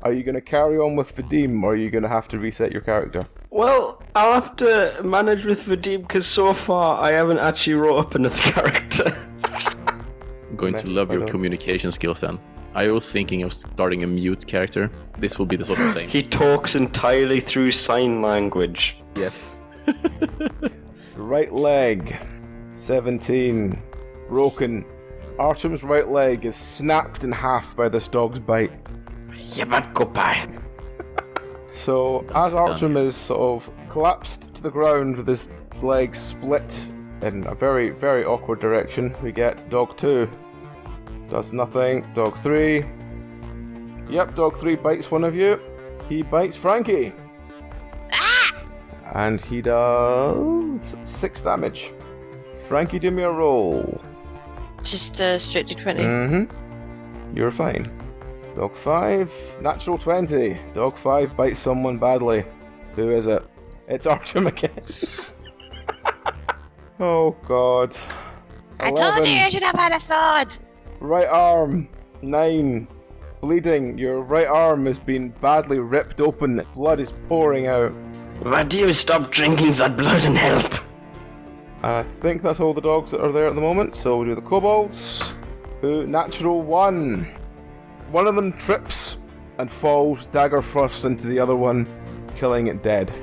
are you going to carry on with Vadim, or are you going to have to reset your character? Well, I'll have to manage with Vadim because so far I haven't actually wrote up another character. I'm going to love your communication skills then. I was thinking of starting a mute character. This will be the sort of same. He talks entirely through sign language. Yes. Right leg, 17. Broken. Artyom's right leg is snapped in half by this dog's bite. Yeah, but goodbye. So, as Artyom is sort of collapsed to the ground with his legs split in a very, very awkward direction, we get dog 2. Does nothing. Dog 3. Yep, dog 3 bites one of you. He bites Frankie. And he does 6 damage. Frankie, do me a roll. Just straight to 20. Mm-hmm. You're fine. Dog 5, natural 20. Dog 5 bites someone badly. Who is it? It's Artyom again. Oh god. I told you 11. you should have had a sword! Right arm, 9. Bleeding. Your right arm has been badly ripped open. Blood is pouring out. Vadim, stop drinking that blood and help. I think that's all the dogs that are there at the moment. So we'll do the kobolds. Who, natural 1. One of them trips and falls dagger first into the other one, killing it dead.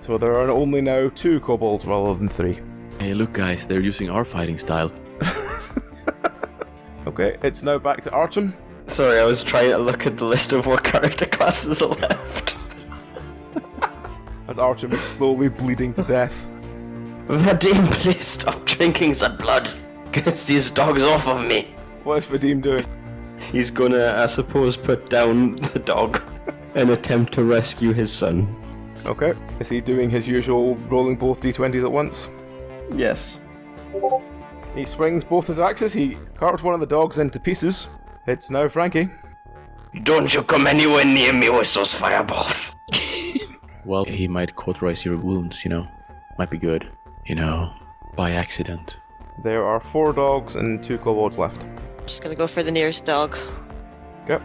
So there are only now 2 kobolds rather than 3. Hey, look, guys, they're using our fighting style. Okay, it's now back to Artyom. Sorry, I was trying to look at the list of what character classes are left. As Artyom is slowly bleeding to death. Vadim, please stop drinking that blood. Get these dogs off of me! What's Vadim doing? He's gonna, I suppose, put down the dog and attempt to rescue his son. Okay. Is he doing his usual rolling both d20s at once? Yes. He swings both his axes, he carves one of the dogs into pieces. It's now Frankie. Don't you come anywhere near me with those fireballs! Well, he might cauterize your wounds, Might be good. By accident. There are 4 dogs and 2 kobolds left. Just gonna go for the nearest dog. Okay.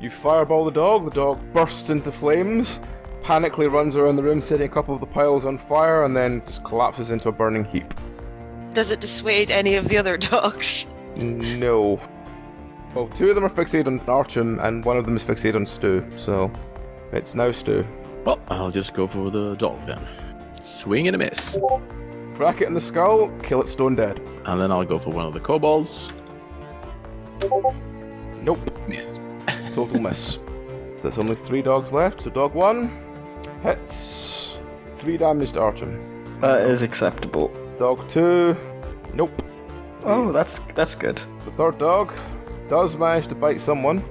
You fireball the dog bursts into flames, panically runs around the room setting a couple of the piles on fire, and then just collapses into a burning heap. Does it dissuade any of the other dogs? No. Well, 2 of them are fixated on Archon, and 1 of them is fixated on Stu, so it's now Stu. Well, I'll just go for the dog then. Swing and a miss. Crack it in the skull, kill it stone dead. And then I'll go for one of the kobolds. Nope. Miss. Total miss. There's only 3 dogs left, so dog 1 hits. It's 3 damage to Archon. That is acceptable. Dog 2, nope. Oh, that's good. The 3rd dog does manage to bite someone.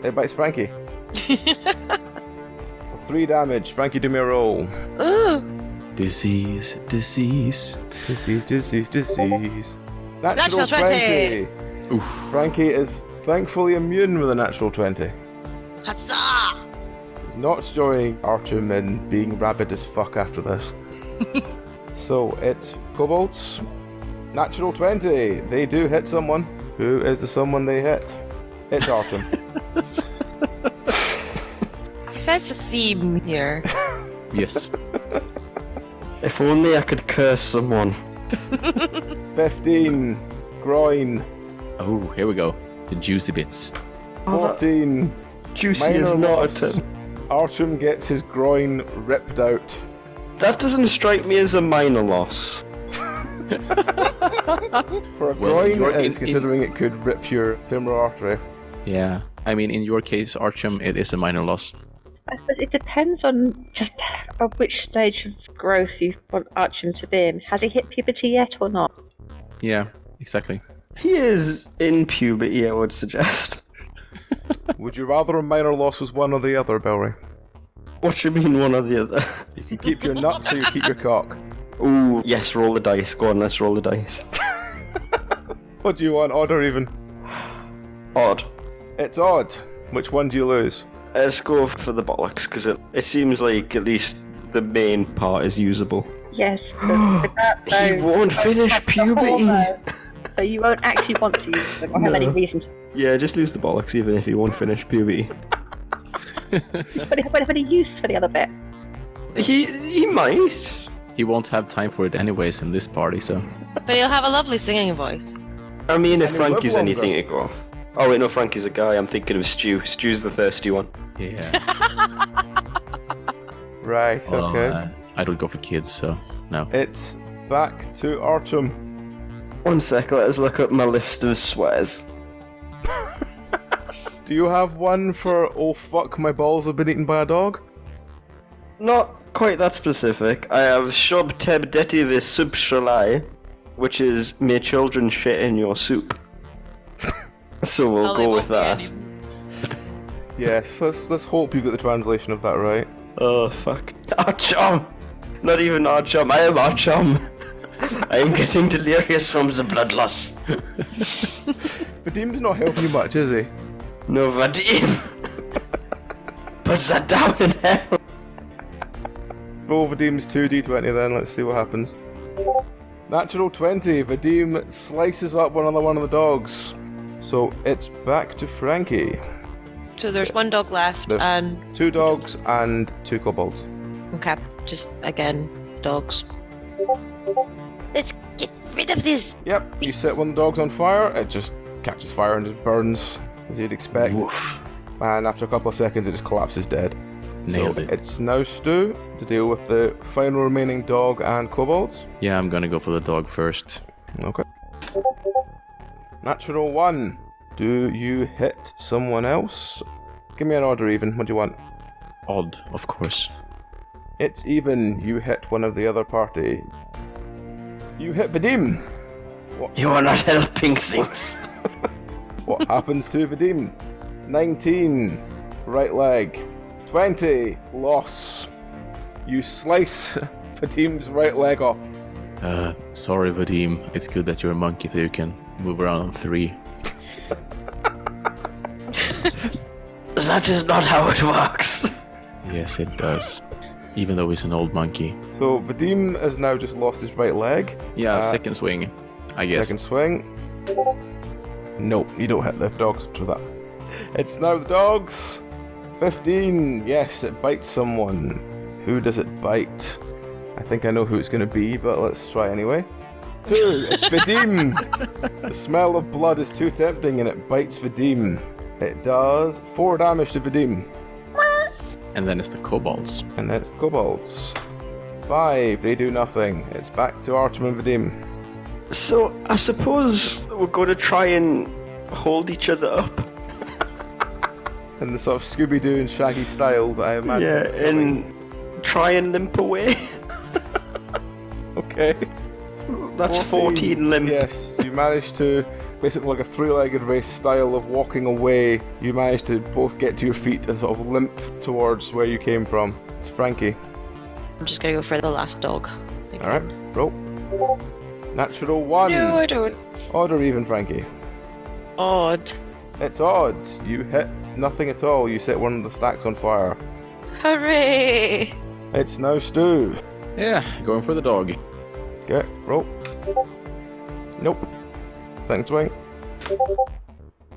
It bites Frankie. 3 damage. Frankie, do me a roll. Ooh. Disease. Disease. Natural 20. Oof. Frankie is thankfully immune with a natural 20. Huzzah! He's not joining Archon in being rabid as fuck after this. So it's kobolds. Natural 20. They do hit someone. Who is the someone they hit? It's Archon. I sense a theme here. Yes. If only I could curse someone. 15. Groin. Oh, here we go. The juicy bits. 14. Juicy Minor is not loss. a 10. Archon gets his groin ripped out. That doesn't strike me as a minor loss. For a groin, it is, considering it could rip your femoral artery. Yeah. I mean, in your case, Archum, it is a minor loss. I suppose it depends on just which stage of growth you want Archon to be in. Has he hit puberty yet or not? Yeah, exactly. He is in puberty, I would suggest. Would you rather a minor loss was one or the other, Belry? What do you mean one or the other? You can keep your nuts or you keep your cock. Ooh, yes, roll the dice. Go on, let's roll the dice. What do you want, odd or even? Odd. It's odd. Which one do you lose? Let's go for the bollocks, because it seems like at least the main part is usable. Yes. He won't finish puberty. So you won't actually want to use them or have any reason to. Yeah, just lose the bollocks even if he won't finish puberty. But have any use for the other bit? He might. He won't have time for it anyways in this party, so... But he'll have a lovely singing voice. I mean, if And he'll Frankie's live longer. anything to go off. Oh wait, no, Frankie's a guy. I'm thinking of Stu. Stu's the thirsty one. Yeah. Right, Well, okay. I don't go for kids, so no. It's back to Archon. 1 sec, let us look up my list of swears. Do you have one for, oh fuck, my balls have been eaten by a dog? Not quite that specific. I have Shob Teb Deti the Sub Shalai, which is may children shit in your soup. So we'll Oh, they go won't with be that. any- Yes, let's hope you got the translation of that right. Oh fuck. Archum! Not even Archum, I am Archum! I am getting delirious from the blood loss. Vadim's not helping you much, is he? No, Vadim! Put that down in hell! Roll Vadim's 2d20 then, let's see what happens. Natural 20, Vadim slices up another one of the dogs. So it's back to Frankie. So there's 1 dog left, There's and 2 dogs and 2 kobolds. okay, just again dogs. Let's get rid of this. Yep, you set one of the dogs on fire, it just catches fire and just burns, as you'd expect. Woof. And after a couple of seconds it just collapses dead. Nailed So it. it's now Stu to deal with the final remaining dog and kobolds. Yeah, I'm gonna go for the dog first. Okay. Natural 1. Do you hit someone else? Give me an odd or even. What do you want? Odd, of course. It's even. You hit one of the other party. You hit Vadim. You are not helping things. What happens to Vadim? 19, right leg. 20, loss. You slice Vadim's right leg off. Sorry, Vadim. It's good that you're a monkey so you can move around on 3. That is not how it works. Yes, it does. Even though he's an old monkey. So Vadim has now just lost his right leg. Yeah, second swing, I guess. Second swing. Nope, you don't hit the dogs for that. It's now the dogs. 15, yes, it bites someone. Who does it bite? I think I know who it's going to be, but let's try anyway. 2, it's Vadim. The smell of blood is too tempting and it bites Vadim. It does 4 damage to Vadim. And then it's the kobolds. And it's the kobolds. 5, they do nothing. It's back to Artem and Vadim. So, I suppose we're going to try and hold each other up. In the sort of Scooby-Doo and Shaggy style that I imagine. Yeah, and try and limp away. Okay. That's 14 limp. Yes, you managed to, basically like a 3-legged race style of walking away, you managed to both get to your feet and sort of limp towards where you came from. It's Frankie. I'm just gonna go for the last dog. Alright, roll. Natural 1. No, I don't. Odd or even, Frankie? Odd. It's odd. You hit nothing at all. You set one of the stacks on fire. Hooray! It's now Stu. Yeah, going for the dog. Okay, roll. Nope. Second swing.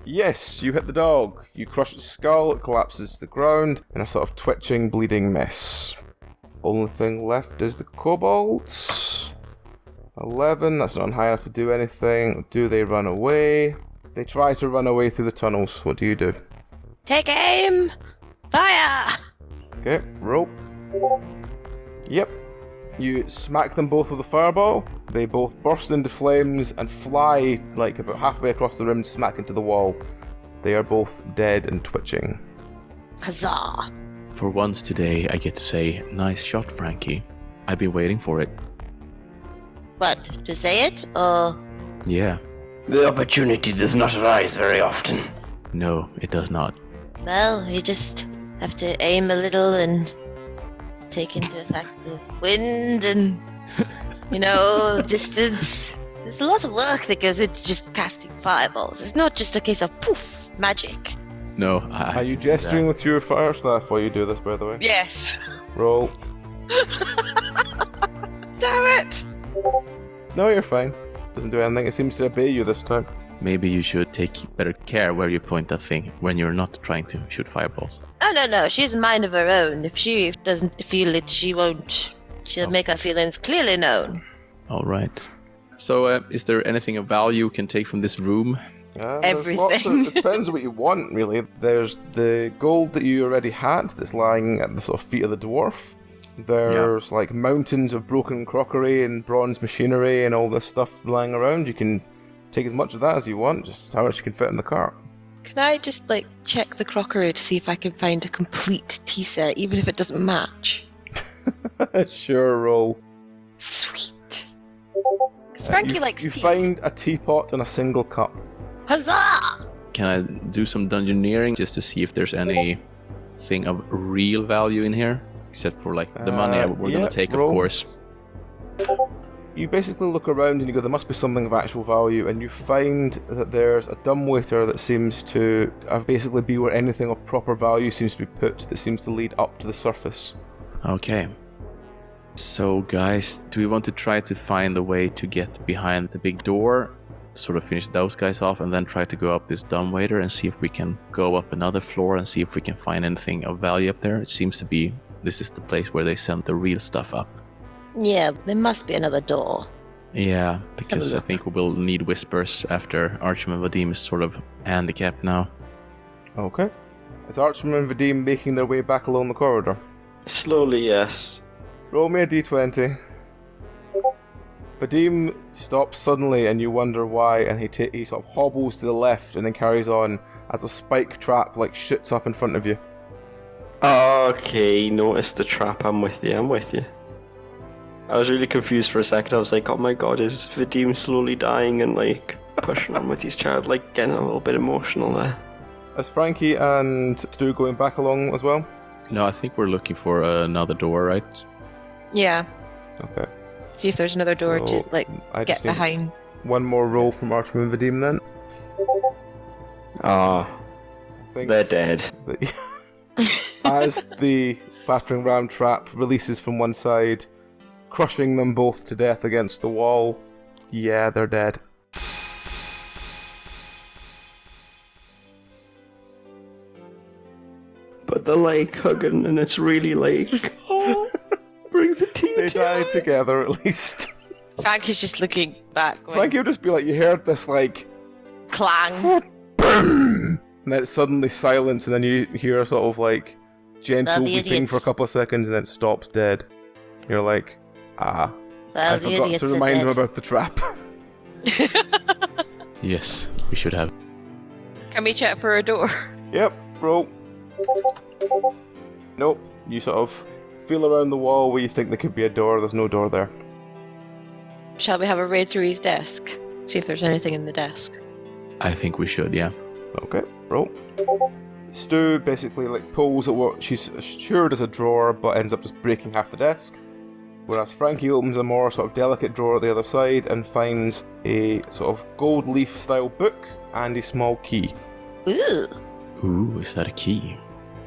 Yes, you hit the dog. You crush its skull, it collapses to the ground in a sort of twitching, bleeding mess. Only thing left is the kobolds. 11, that's not high enough to do anything. Do they run away? They try to run away through the tunnels. What do you do? Take aim! Fire! Okay, roll. Yep. You smack them both with a fireball. They both burst into flames and fly like about halfway across the room, smack into the wall. They are both dead and twitching. Huzzah! For once today, I get to say, nice shot, Frankie. I've been waiting for it. What, to say it, or...? Yeah. The opportunity does not arise very often. No, it does not. Well, you just have to aim a little and take into effect the wind and, distance. There's a lot of work that goes into just casting fireballs. It's not just a case of poof, magic. No, Are you gesturing with your fire staff while you do this, by the way? Yes. Roll. Damn it! No, you're fine. Doesn't do anything. It seems to obey you this time. Maybe you should take better care where you point that thing when you're not trying to shoot fireballs. Oh, no, she has a mind of her own. If she doesn't feel it, she won't. She'll make her feelings clearly known. All right. So, is there anything of value you can take from this room? Everything. It depends what you want, really. There's the gold that you already had that's lying at the sort of feet of the dwarf. There's like mountains of broken crockery and bronze machinery and all this stuff lying around. You can take as much of that as you want, just how much you can fit in the cart. Can I just, check the crockery to see if I can find a complete tea set, even if it doesn't match? Sure, roll. Sweet. Because Frankie likes You tea. find a teapot and a single cup. Huzzah! Can I do some dungeoneering just to see if there's anything of real value in here? Except for, the money we're going to take, roll. of course. You basically look around and you go, there must be something of actual value, and you find that there's a dumbwaiter that seems to basically be where anything of proper value seems to be put, that seems to lead up to the surface. Okay. So, guys, do we want to try to find a way to get behind the big door, sort of finish those guys off, and then try to go up this dumbwaiter and see if we can go up another floor and see if we can find anything of value up there? It seems to be this is the place where they send the real stuff up. Yeah, there must be another door. Yeah, because I think we will need whispers after Archim and Vadim is sort of handicapped now. Okay. Is Archim and Vadim making their way back along the corridor? Slowly, yes. Roll me a d20. Vadim stops suddenly and you wonder why, and he sort of hobbles to the left and then carries on as a spike trap shoots up in front of you. Okay, notice the trap. I'm with you. I was really confused for a second. I was like, oh my god, is Vadim slowly dying and like pushing on with his child, like getting a little bit emotional there. Is Frankie and Stu going back along as well? No, I think we're looking for another door, right? Yeah. Okay. See if there's another door So, to like I get just need behind. one more roll from Archman and Vadim then. Ah, I think they're dead. that- as the battering ram trap releases from one side, crushing them both to death against the wall. Yeah, they're dead. But they're like hugging, and it's really like, oh, brings the tear They to died eye. together at least. Frank is just looking back, going, Frankie will just be like, you heard this like clang. boom, and then it's suddenly silence, and then you hear a sort of like gentle Well, the weeping idiots. for a couple of seconds, and then it stops dead. You're like, I Well, the forgot idiots to are remind him dead. about the trap. Yes, we should have. Can we check for a door? Yep, roll. Nope. You sort of feel around the wall where you think there could be a door. There's no door there. Shall we have a raid through his desk? See if there's anything in the desk. I think we should, yeah. Okay, roll. Stu basically like pulls at what she's assured is a drawer, but ends up just breaking half the desk. Whereas Frankie opens a more sort of delicate drawer at the other side and finds a sort of gold leaf style book and a small key. Ooh. Ooh, is that a key?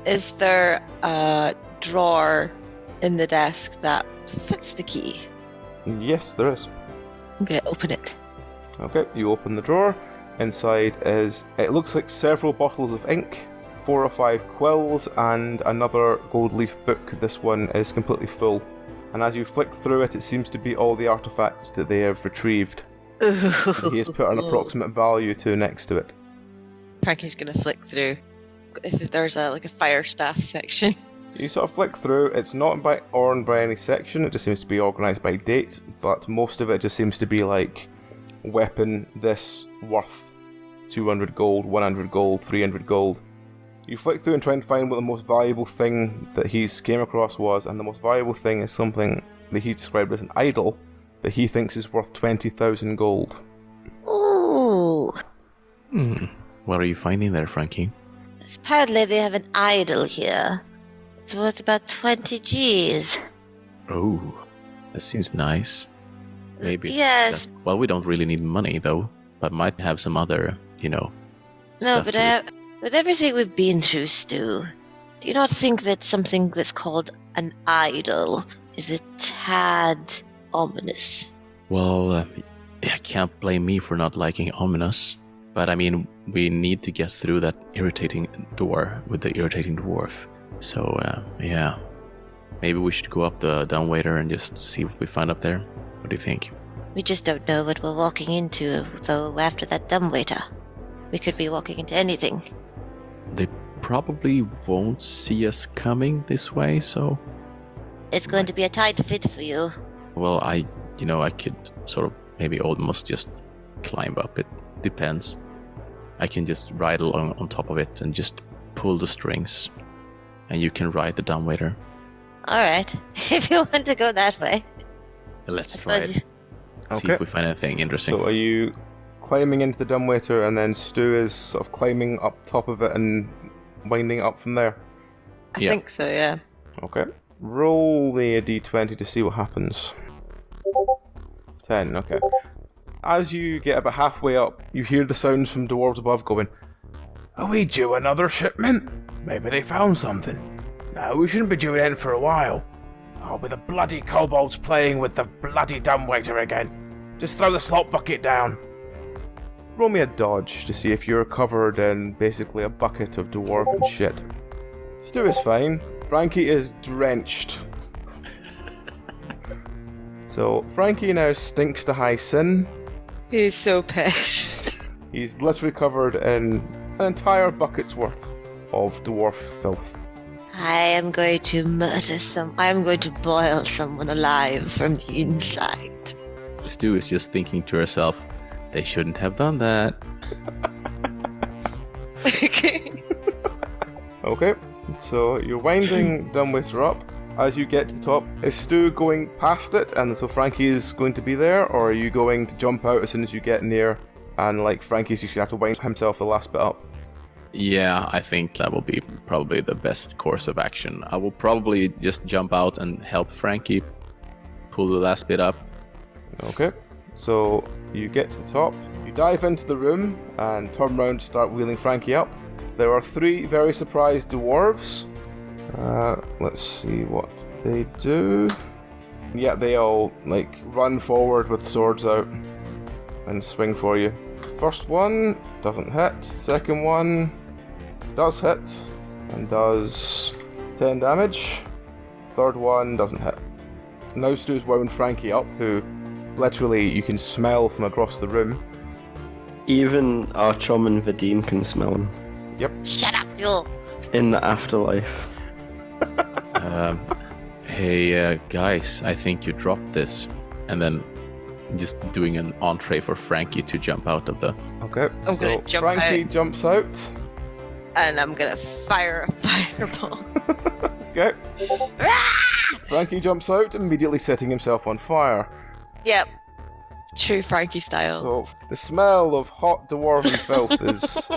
Is there a drawer in the desk that fits the key? Yes, there is. I'm gonna open it. Okay, you open the drawer. Inside is, it looks like several bottles of ink, 4 or 5 quills, and another gold leaf book. This one is completely full. And as you flick through it, it seems to be all the artifacts that they have retrieved. That he has put an approximate value to next to it. Frankie's gonna flick through. If there's a fire staff section. You sort of flick through, it's not ordered by any section, it just seems to be organised by date, but most of it just seems to be like, weapon this worth 200 gold, 100 gold, 300 gold. You flick through and try and find what the most valuable thing that he's came across was, and the most valuable thing is something that he's described as an idol that he thinks is worth 20,000 gold. Ooh. What are you finding there, Frankie? Apparently they have an idol here. It's worth about 20 Gs. Oh, that seems nice. Maybe. Yes. Well, we don't really need money, though, but might have some other, No, stuff but to it. with everything we've been through, Stu, do you not think that something that's called an idol is a tad ominous? Well, I can't blame me for not liking ominous. But I mean, we need to get through that irritating door with the irritating dwarf. So, yeah. Maybe we should go up the dumbwaiter and just see what we find up there. What do you think? We just don't know what we're walking into, though, after that dumbwaiter. We could be walking into anything. They probably won't see us coming this way, so... It's going to be a tight fit for you. Well, I could sort of maybe almost just climb up. It depends. I can just ride along on top of it and just pull the strings. And you can ride the dumbwaiter. Alright, if you want to go that way. Let's I try suppose- it. See Okay. if we find anything interesting. So are you climbing into the dumbwaiter and then Stu is sort of climbing up top of it and winding it up from there? I Yeah. think so, yeah. Okay. Roll me a d20 to see what happens. 10, okay. As you get about halfway up, you hear the sounds from dwarves above going, "Are we due another shipment? Maybe they found something. No, we shouldn't be due in for a while. Oh, with the bloody kobolds playing with the bloody dumbwaiter again. Just throw the slop bucket down." Roll me a dodge to see if you're covered in basically a bucket of dwarven shit. Stu is fine. Frankie is drenched. So, Frankie now stinks to high sin. He's so pissed. He's literally covered in an entire bucket's worth of dwarf filth. I am going to I am going to boil someone alive from the inside. Stu is just thinking to herself, they shouldn't have done that. Okay, so you're winding dumbwaiter up. as you get to the top, is Stu going past it, and so Frankie is going to be there, or are you going to jump out as soon as you get near, and like Frankie's just going to have to wind himself the last bit up? Yeah, I think that will be probably the best course of action. I will probably just jump out and help Frankie pull the last bit up. Okay, so you get to the top, you dive into the room, and turn around to start wheeling Frankie up. There are 3 very surprised dwarves. Let's see what they do. Yeah, they all like run forward with swords out and swing for you. First one doesn't hit. Second one does hit and does 10 damage. Third one doesn't hit. Now Stu's wound Frankie up, who literally you can smell from across the room. Even Artyom and Vadim can smell him. Yep. Shut up, you. In the afterlife. Hey, guys, I think you dropped this. And then just doing an entree for Frankie to jump out of the... Okay, I'm gonna jump Frankie out. jumps out. And I'm gonna fire a fireball. Okay. Frankie jumps out, immediately setting himself on fire. Yep. True Frankie style. So the smell of hot dwarven filth is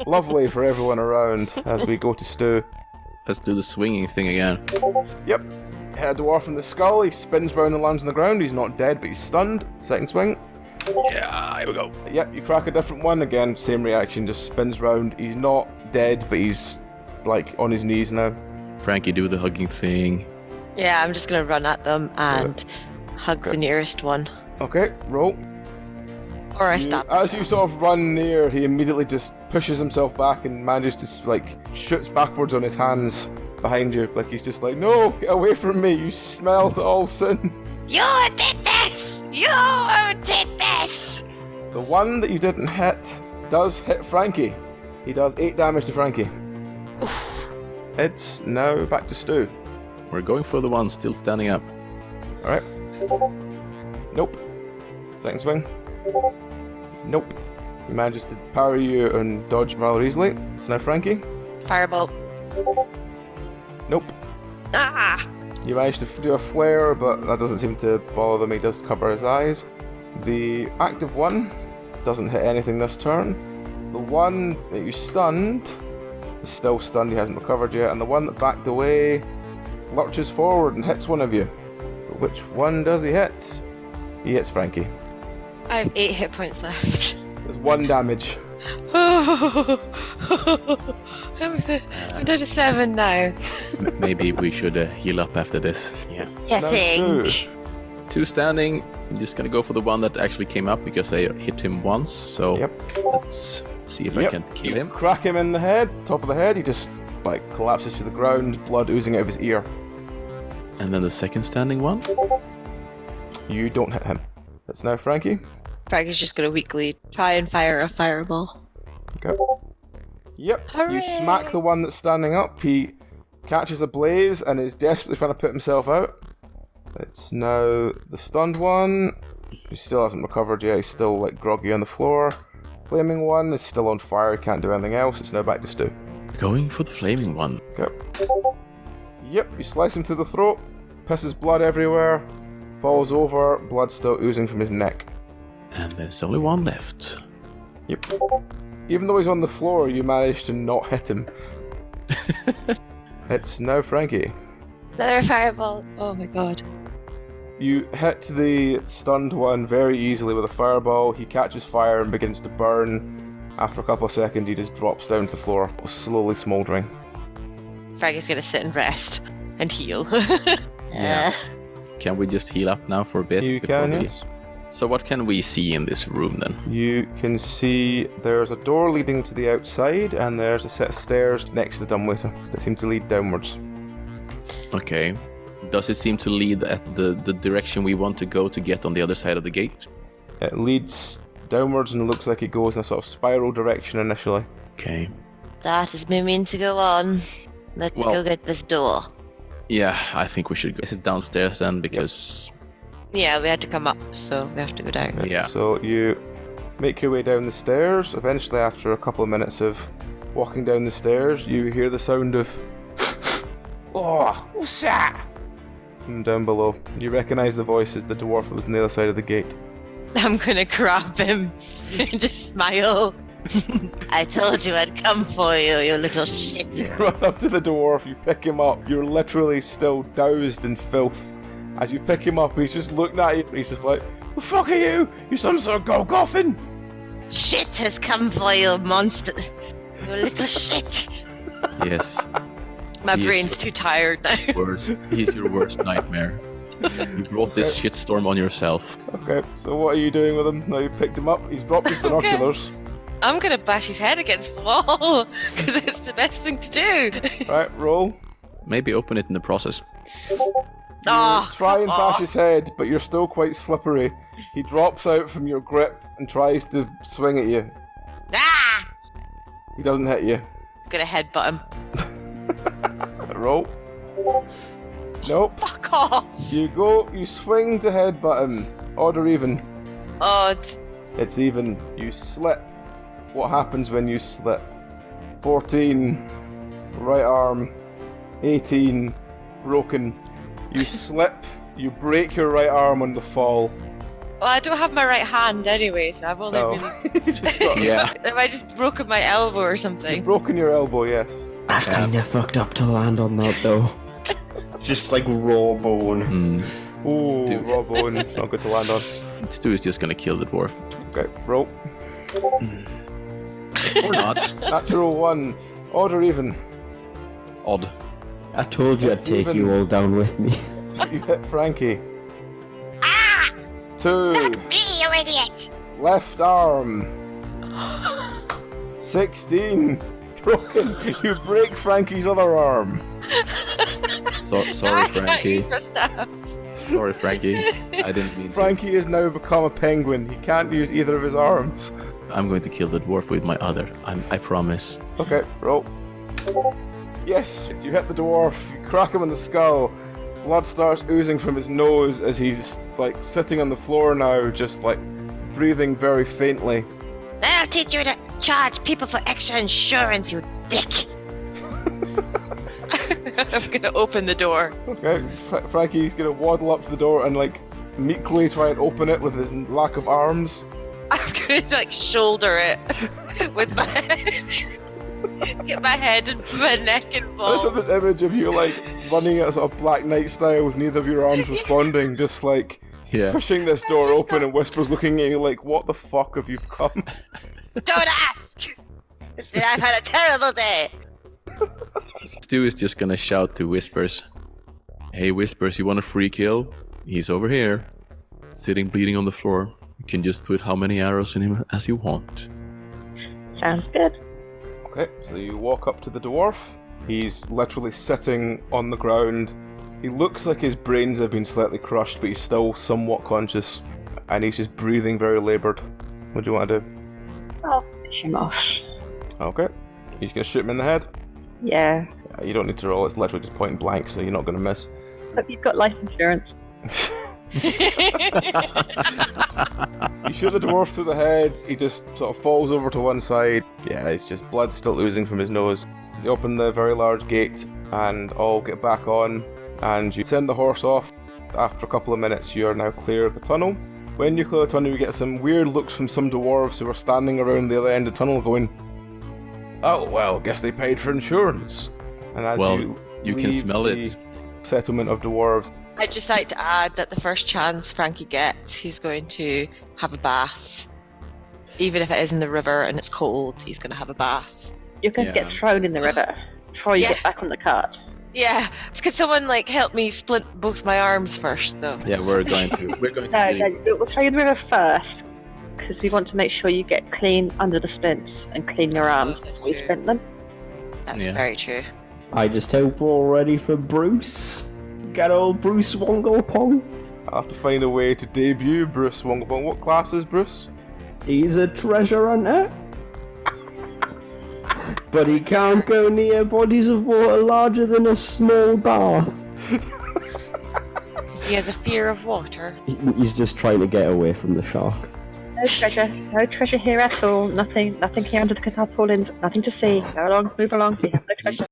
lovely for everyone around as we go to Stu. Let's do the swinging thing again. Yep. Hit a dwarf in the skull, he spins round and lands on the ground. He's not dead, but he's stunned. Second swing. Yeah, here we go. Yep, you crack a different one. Again, same reaction, just spins round. He's not dead, but he's like on his knees now. Frankie, do the hugging thing. Yeah, I'm just gonna run at them and hug the nearest one. Okay, roll. Or I stab As you sort of run near, he immediately just pushes himself back and manages to like shoots backwards on his hands behind you. Like he's just like, no, get away from me, you smell to all sin. You did this! You did this! The one that you didn't hit does hit Frankie. He does 8 damage to Frankie. It's now back to Stu. We're going for the one still standing up. Alright. Nope. Second swing. Nope. He manages to parry you and dodge rather easily. It's now Frankie. Firebolt. Nope. Ah! You manage to do a flare, but that doesn't seem to bother him. He does cover his eyes. The active one doesn't hit anything this turn. The one that you stunned is still stunned. He hasn't recovered yet. And the one that backed away lurches forward and hits one of you. But which one does he hit? He hits Frankie. I have 8 hit points left. There's 1 damage. I'm down to 7 now. Maybe we should heal up after this. Yeah. You Now think? Stu. 2 standing. I'm just gonna go for the one that actually came up because I hit him once. So Yep. let's see if I Yep. can kill him. Crack him in the head, top of the head. He just like collapses to the ground, blood oozing out of his ear. And then the second standing one. You don't hit him. That's now Frankie. Frankie's just gonna weakly try and fire a fireball. Okay. Yep. You Hooray! smack the one that's standing up. He catches a blaze and is desperately trying to put himself out. It's now the stunned one. He still hasn't recovered yet. He's still like groggy on the floor. Flaming one is still on fire. Can't do anything else. It's now back to Stu. Going for the flaming one. Okay. Yep. You slice him through the throat. Pisses blood everywhere. Falls over. Blood still oozing from his neck. And there's only one left. Yep. Even though he's on the floor, you managed to not hit him. It's now Frankie. Another fireball. Oh my god. You hit the stunned one very easily with a fireball. He catches fire and begins to burn. After a couple of seconds, he just drops down to the floor, slowly smouldering. Frankie's gonna sit and rest and heal. Yeah. Can we just heal up now for a bit? You before can, we- yes. So what can we see in this room then? You can see there's a door leading to the outside, and there's a set of stairs next to the dumbwaiter that seem to lead downwards. Okay. Does it seem to lead at the direction we want to go to get on the other side of the gate? It leads downwards and looks like it goes in a sort of spiral direction initially. Okay. That is me mean to go on. Let's Well- go get this door. Yeah, I think we should go. Is it downstairs then? Because Yeah, we had to come up, so we have to go down. yeah. So you make your way down the stairs. Eventually, after a couple of minutes of walking down the stairs, you hear the sound of from down below. You recognise the voice as the dwarf that was on the other side of the gate. I'm gonna grab him and just smile. I told you I'd come for you, you little shit. You run up to the dwarf, you pick him up. You're literally still doused in filth. As you pick him up, he's just looking at you. He's just like, "The fuck are you? You some sort of Golgothan?" Shit has come for you, monster. You little shit. Yes. My He is brain's too tired now. He's your worst nightmare. You brought this shitstorm on yourself. Okay, so what are you doing with him? Now you picked him up, he's dropped his binoculars. I'm gonna bash his head against the wall, because it's the best thing to do. Right, roll. Maybe open it in the process. Oh, Try and come bash on. his head, but you're still quite slippery. He drops out from your grip and tries to swing at you. Ah! He doesn't hit you. I'm gonna headbutt him. Roll. Nope. Fuck off! You swing to headbutt him. Odd or even? Odd. It's even. You slip. What happens when you slip? 14. Right arm. 18. Broken. You slip. You break your right arm on the fall. Well, I don't have my right hand anyway, so I've only No. really... You just got- Yeah. Have I just broken my elbow or You've something? broken your elbow, yes. That's Yeah. kinda fucked up to land on that though. Just like raw bone. Ooh, Stu. raw bone. It's not good to land on. Stu is just gonna kill the dwarf. Okay, roll. Or not. Natural 1. Odd or even? Odd. I told you I'd It's take even. you all down with me. You hit Frankie. Ah! 2. Me, you idiot! Left arm. 16. Broken. You break Frankie's other arm. Sorry, I can't Frankie. use my staff. Sorry, Frankie. I didn't mean to. Frankie has now become a penguin. He can't use either of his arms. I'm going to kill the dwarf with my other. I promise. Okay, roll. Yes, you hit the dwarf. You crack him in the skull. Blood starts oozing from his nose as he's like sitting on the floor now, just like breathing very faintly. I'll teach you to charge people for extra insurance, you dick! I'm gonna open the door. Okay, Frankie's gonna waddle up to the door and like meekly try and open it with his lack of arms. I'm gonna like shoulder it with my get my head and my neck I just have involved. this image of you like running at sort of Black Knight style with neither of your arms responding, just like Yeah. pushing this door open and Whispers looking at you like, what the fuck have you become? Don't ask! I've had a terrible day! Stu is just gonna shout to Whispers. Hey Whispers, you want a free kill? He's over here. Sitting bleeding on the floor. You can just put how many arrows in him as you want. Sounds good. Okay, so you walk up to the dwarf. He's literally sitting on the ground. He looks like his brains have been slightly crushed, but he's still somewhat conscious. And he's just breathing very laboured. What do you want to do? I'll finish him off. Okay. He's gonna shoot him in the head? Yeah. Yeah, you don't need to roll, it's literally just point blank, so you're not gonna miss. But you've got life insurance. You shoot the dwarf through the head, he just sort of falls over to one side. Yeah, it's just blood still oozing from his nose. You open the very large gate and all get back on, and you send the horse off. After a couple of minutes, you are now clear of the tunnel. When you clear the tunnel, you get some weird looks from some dwarves who are standing around the other end of the tunnel going, "Oh, well, guess they paid for insurance." And as Well, you you can leave smell the it. settlement of dwarves, I'd just like to add that the first chance Frankie gets, he's going to have a bath. Even if it is in the river and it's cold, he's going to have a bath. You're going to Yeah. get thrown in the river before you Yeah. get back on the cart. Yeah, could someone like help me splint both my arms first, though? Yeah, we're going to No, leave. we'll throw you in the river first, because we want to make sure you get clean under the splints and clean your arms That's before you true. splint them. That's Yeah. very true. I just hope we're all ready for Bruce. Get old Bruce Wonglepong. I'll have to find a way to debut Bruce Wonglepong. What class is Bruce? He's a treasure hunter. But he can't go near bodies of water larger than a small bath. He has a fear of water. He's just trying to get away from the shark. No treasure here at all. Nothing here under the tarpaulins. Nothing to see. Go along, move along. We have no treasure.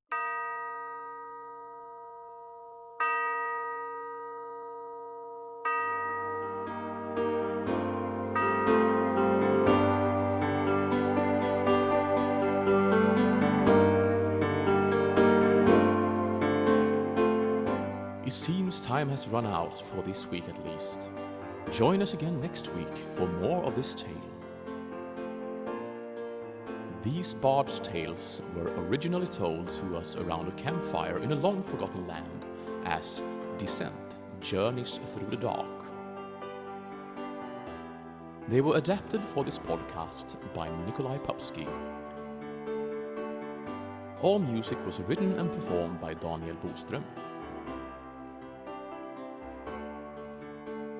time has run out for this week at least. Join us again next week for more of this tale. These bard's tales were originally told to us around a campfire in a long-forgotten land as Descent, Journeys Through the Dark. They were adapted for this podcast by Nikolai Popsky. All music was written and performed by Daniel Boström.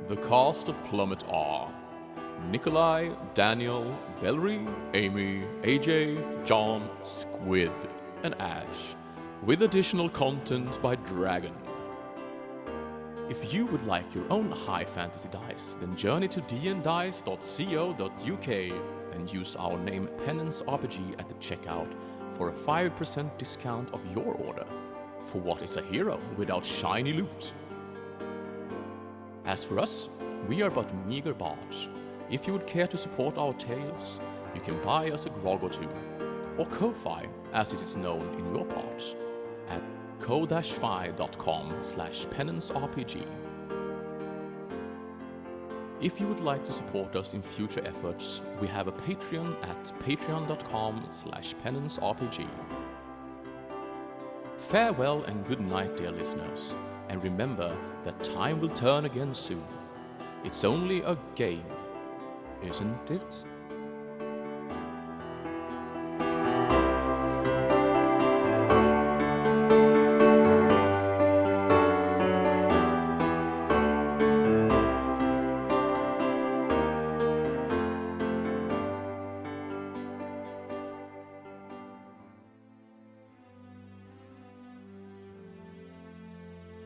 The cast of Plummet are Nikolai, Daniel, Bellery, Amy, AJ, John, Squid, and Ash, with additional content by Dragon. If you would like your own high fantasy dice, then journey to dndice.co.uk and use our name Penance RPG at the checkout for a 5% discount of your order. For what is a hero without shiny loot? As for us, we are but meager bards. If you would care to support our tales, you can buy us a grog or two, or Ko-Fi, as it is known in your parts, at ko-fi.com/penancerpg. If you would like to support us in future efforts, we have a Patreon at patreon.com/penancerpg. Farewell and good night, dear listeners, and remember that time will turn again soon. It's only a game, isn't it?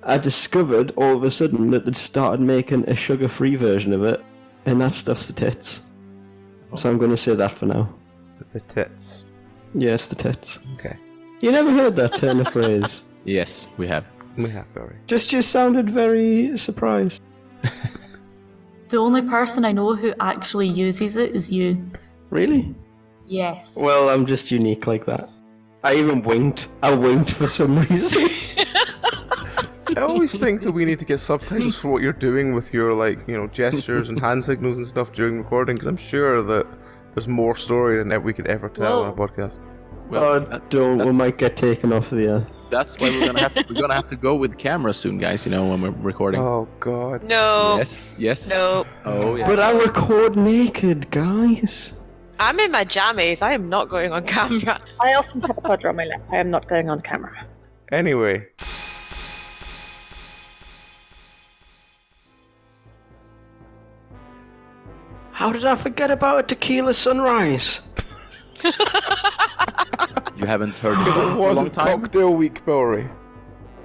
I discovered all of a sudden that they'd started making a sugar-free version of it, and that stuff's the tits. So I'm going to say that for now. The tits. Yes, the tits. Okay. You never heard that turn of phrase? Yes, we have. We have, Barry. Just sounded very surprised. The only person I know who actually uses it is you. Really? Yes. Well, I'm just unique like that. I even winked. I winked for some reason. I always think that we need to get subtitles for what you're doing with your, gestures and hand signals and stuff during recording, because I'm sure that there's more story than we could ever tell on a podcast. Well, we might get taken off of the air. That's why we're gonna have to go with camera soon, guys. When we're recording. Oh God. No. Yes. No. Oh yeah. But I record naked, guys. I'm in my jammies. I am not going on camera. I often have a toddler on my lap. I am not going on camera. Anyway. How did I forget about a tequila sunrise? You haven't heard this It for a long wasn't time. cocktail week, Barry.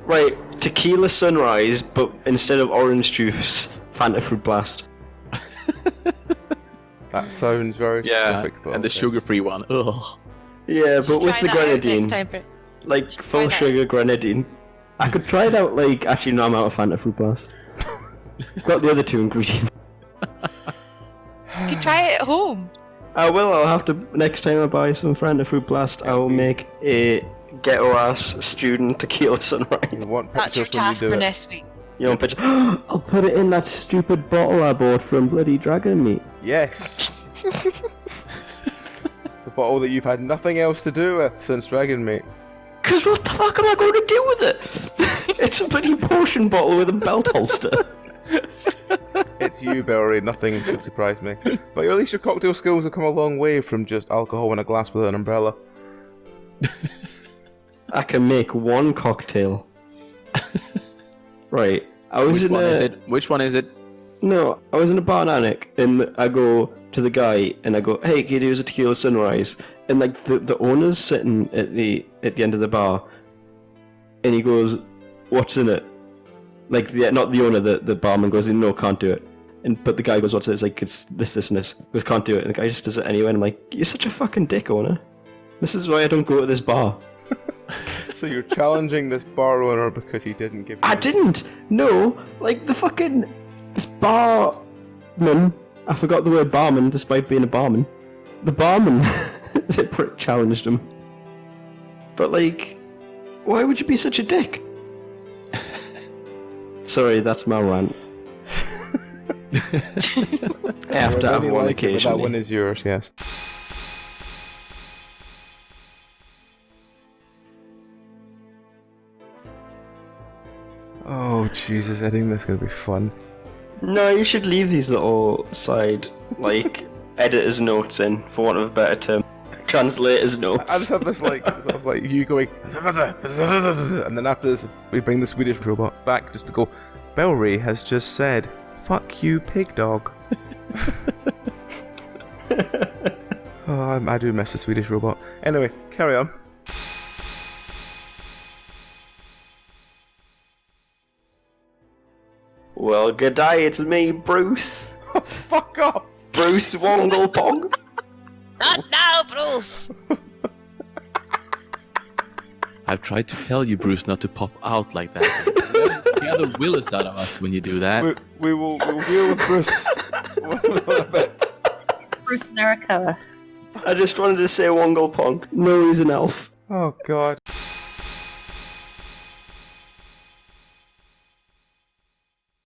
Right, tequila sunrise, but instead of orange juice, Fanta Fruit Blast. That sounds very specific, but and the okay. sugar-free one. Ugh. Yeah, but with Try the that out grenadine, next time, Brit. like full Try that. sugar grenadine. I could try it out. Actually, no, I'm out of Fanta Fruit Blast. Got the other two ingredients. You can try it at home. I will. I'll have to next time I buy some Fanta Fruit Blast. I will make a ghetto-ass student tequila sunrise. You want That's your pictures when you task do for it. next week. You know, bitch. I'll put it in that stupid bottle I bought from bloody Dragon Meat. Yes. The bottle that you've had nothing else to do with since Dragon Meat. Cause what the fuck am I going to do with it? It's a bloody potion bottle with a belt holster. It's you, Barry. Nothing could surprise me. But at least your cocktail skills have come a long way from just alcohol in a glass with an umbrella. I can make one cocktail. Right. Which one is it? Which one is it? No, I was in a bar in Alnwick, and I go to the guy and I go, "Hey, can you do us a tequila sunrise?" And the owner's sitting at the end of the bar, and he goes, "What's in it?" Not the owner, the barman goes, "No, can't do it." But the guy goes, "What's it?" It's like, "It's this and this." He goes, "Can't do it." And the guy just does it anyway. And I'm like, "You're such a fucking dick, owner. This is why I don't go to this bar." So you're challenging this bar owner because he didn't give you... I didn't. No, this barman. I forgot the word barman, despite being a barman. The barman challenged him. But why would you be such a dick? Sorry, that's my rant. I have to have one That occasionally. one is yours, yes. Oh Jesus, editing this is gonna be fun. No, you should leave these little side, like, editor's notes in, for want of a better term. Translator's notes. I just have this like sort of like you going, and then after this we bring the Swedish robot back just to go. Bellry has just said, "Fuck you, pig dog." Oh, I do miss the Swedish robot. Anyway, carry on. Well, good day, it's me, Bruce. Fuck off. Bruce Wonglepog. Not now, Bruce! I've tried to tell you, Bruce, not to pop out like that. The other Willis out of us when you do that. We will deal with Bruce a bit. Bruce and Erica. I just wanted to say Wonglepog. No, he's an elf. Oh God.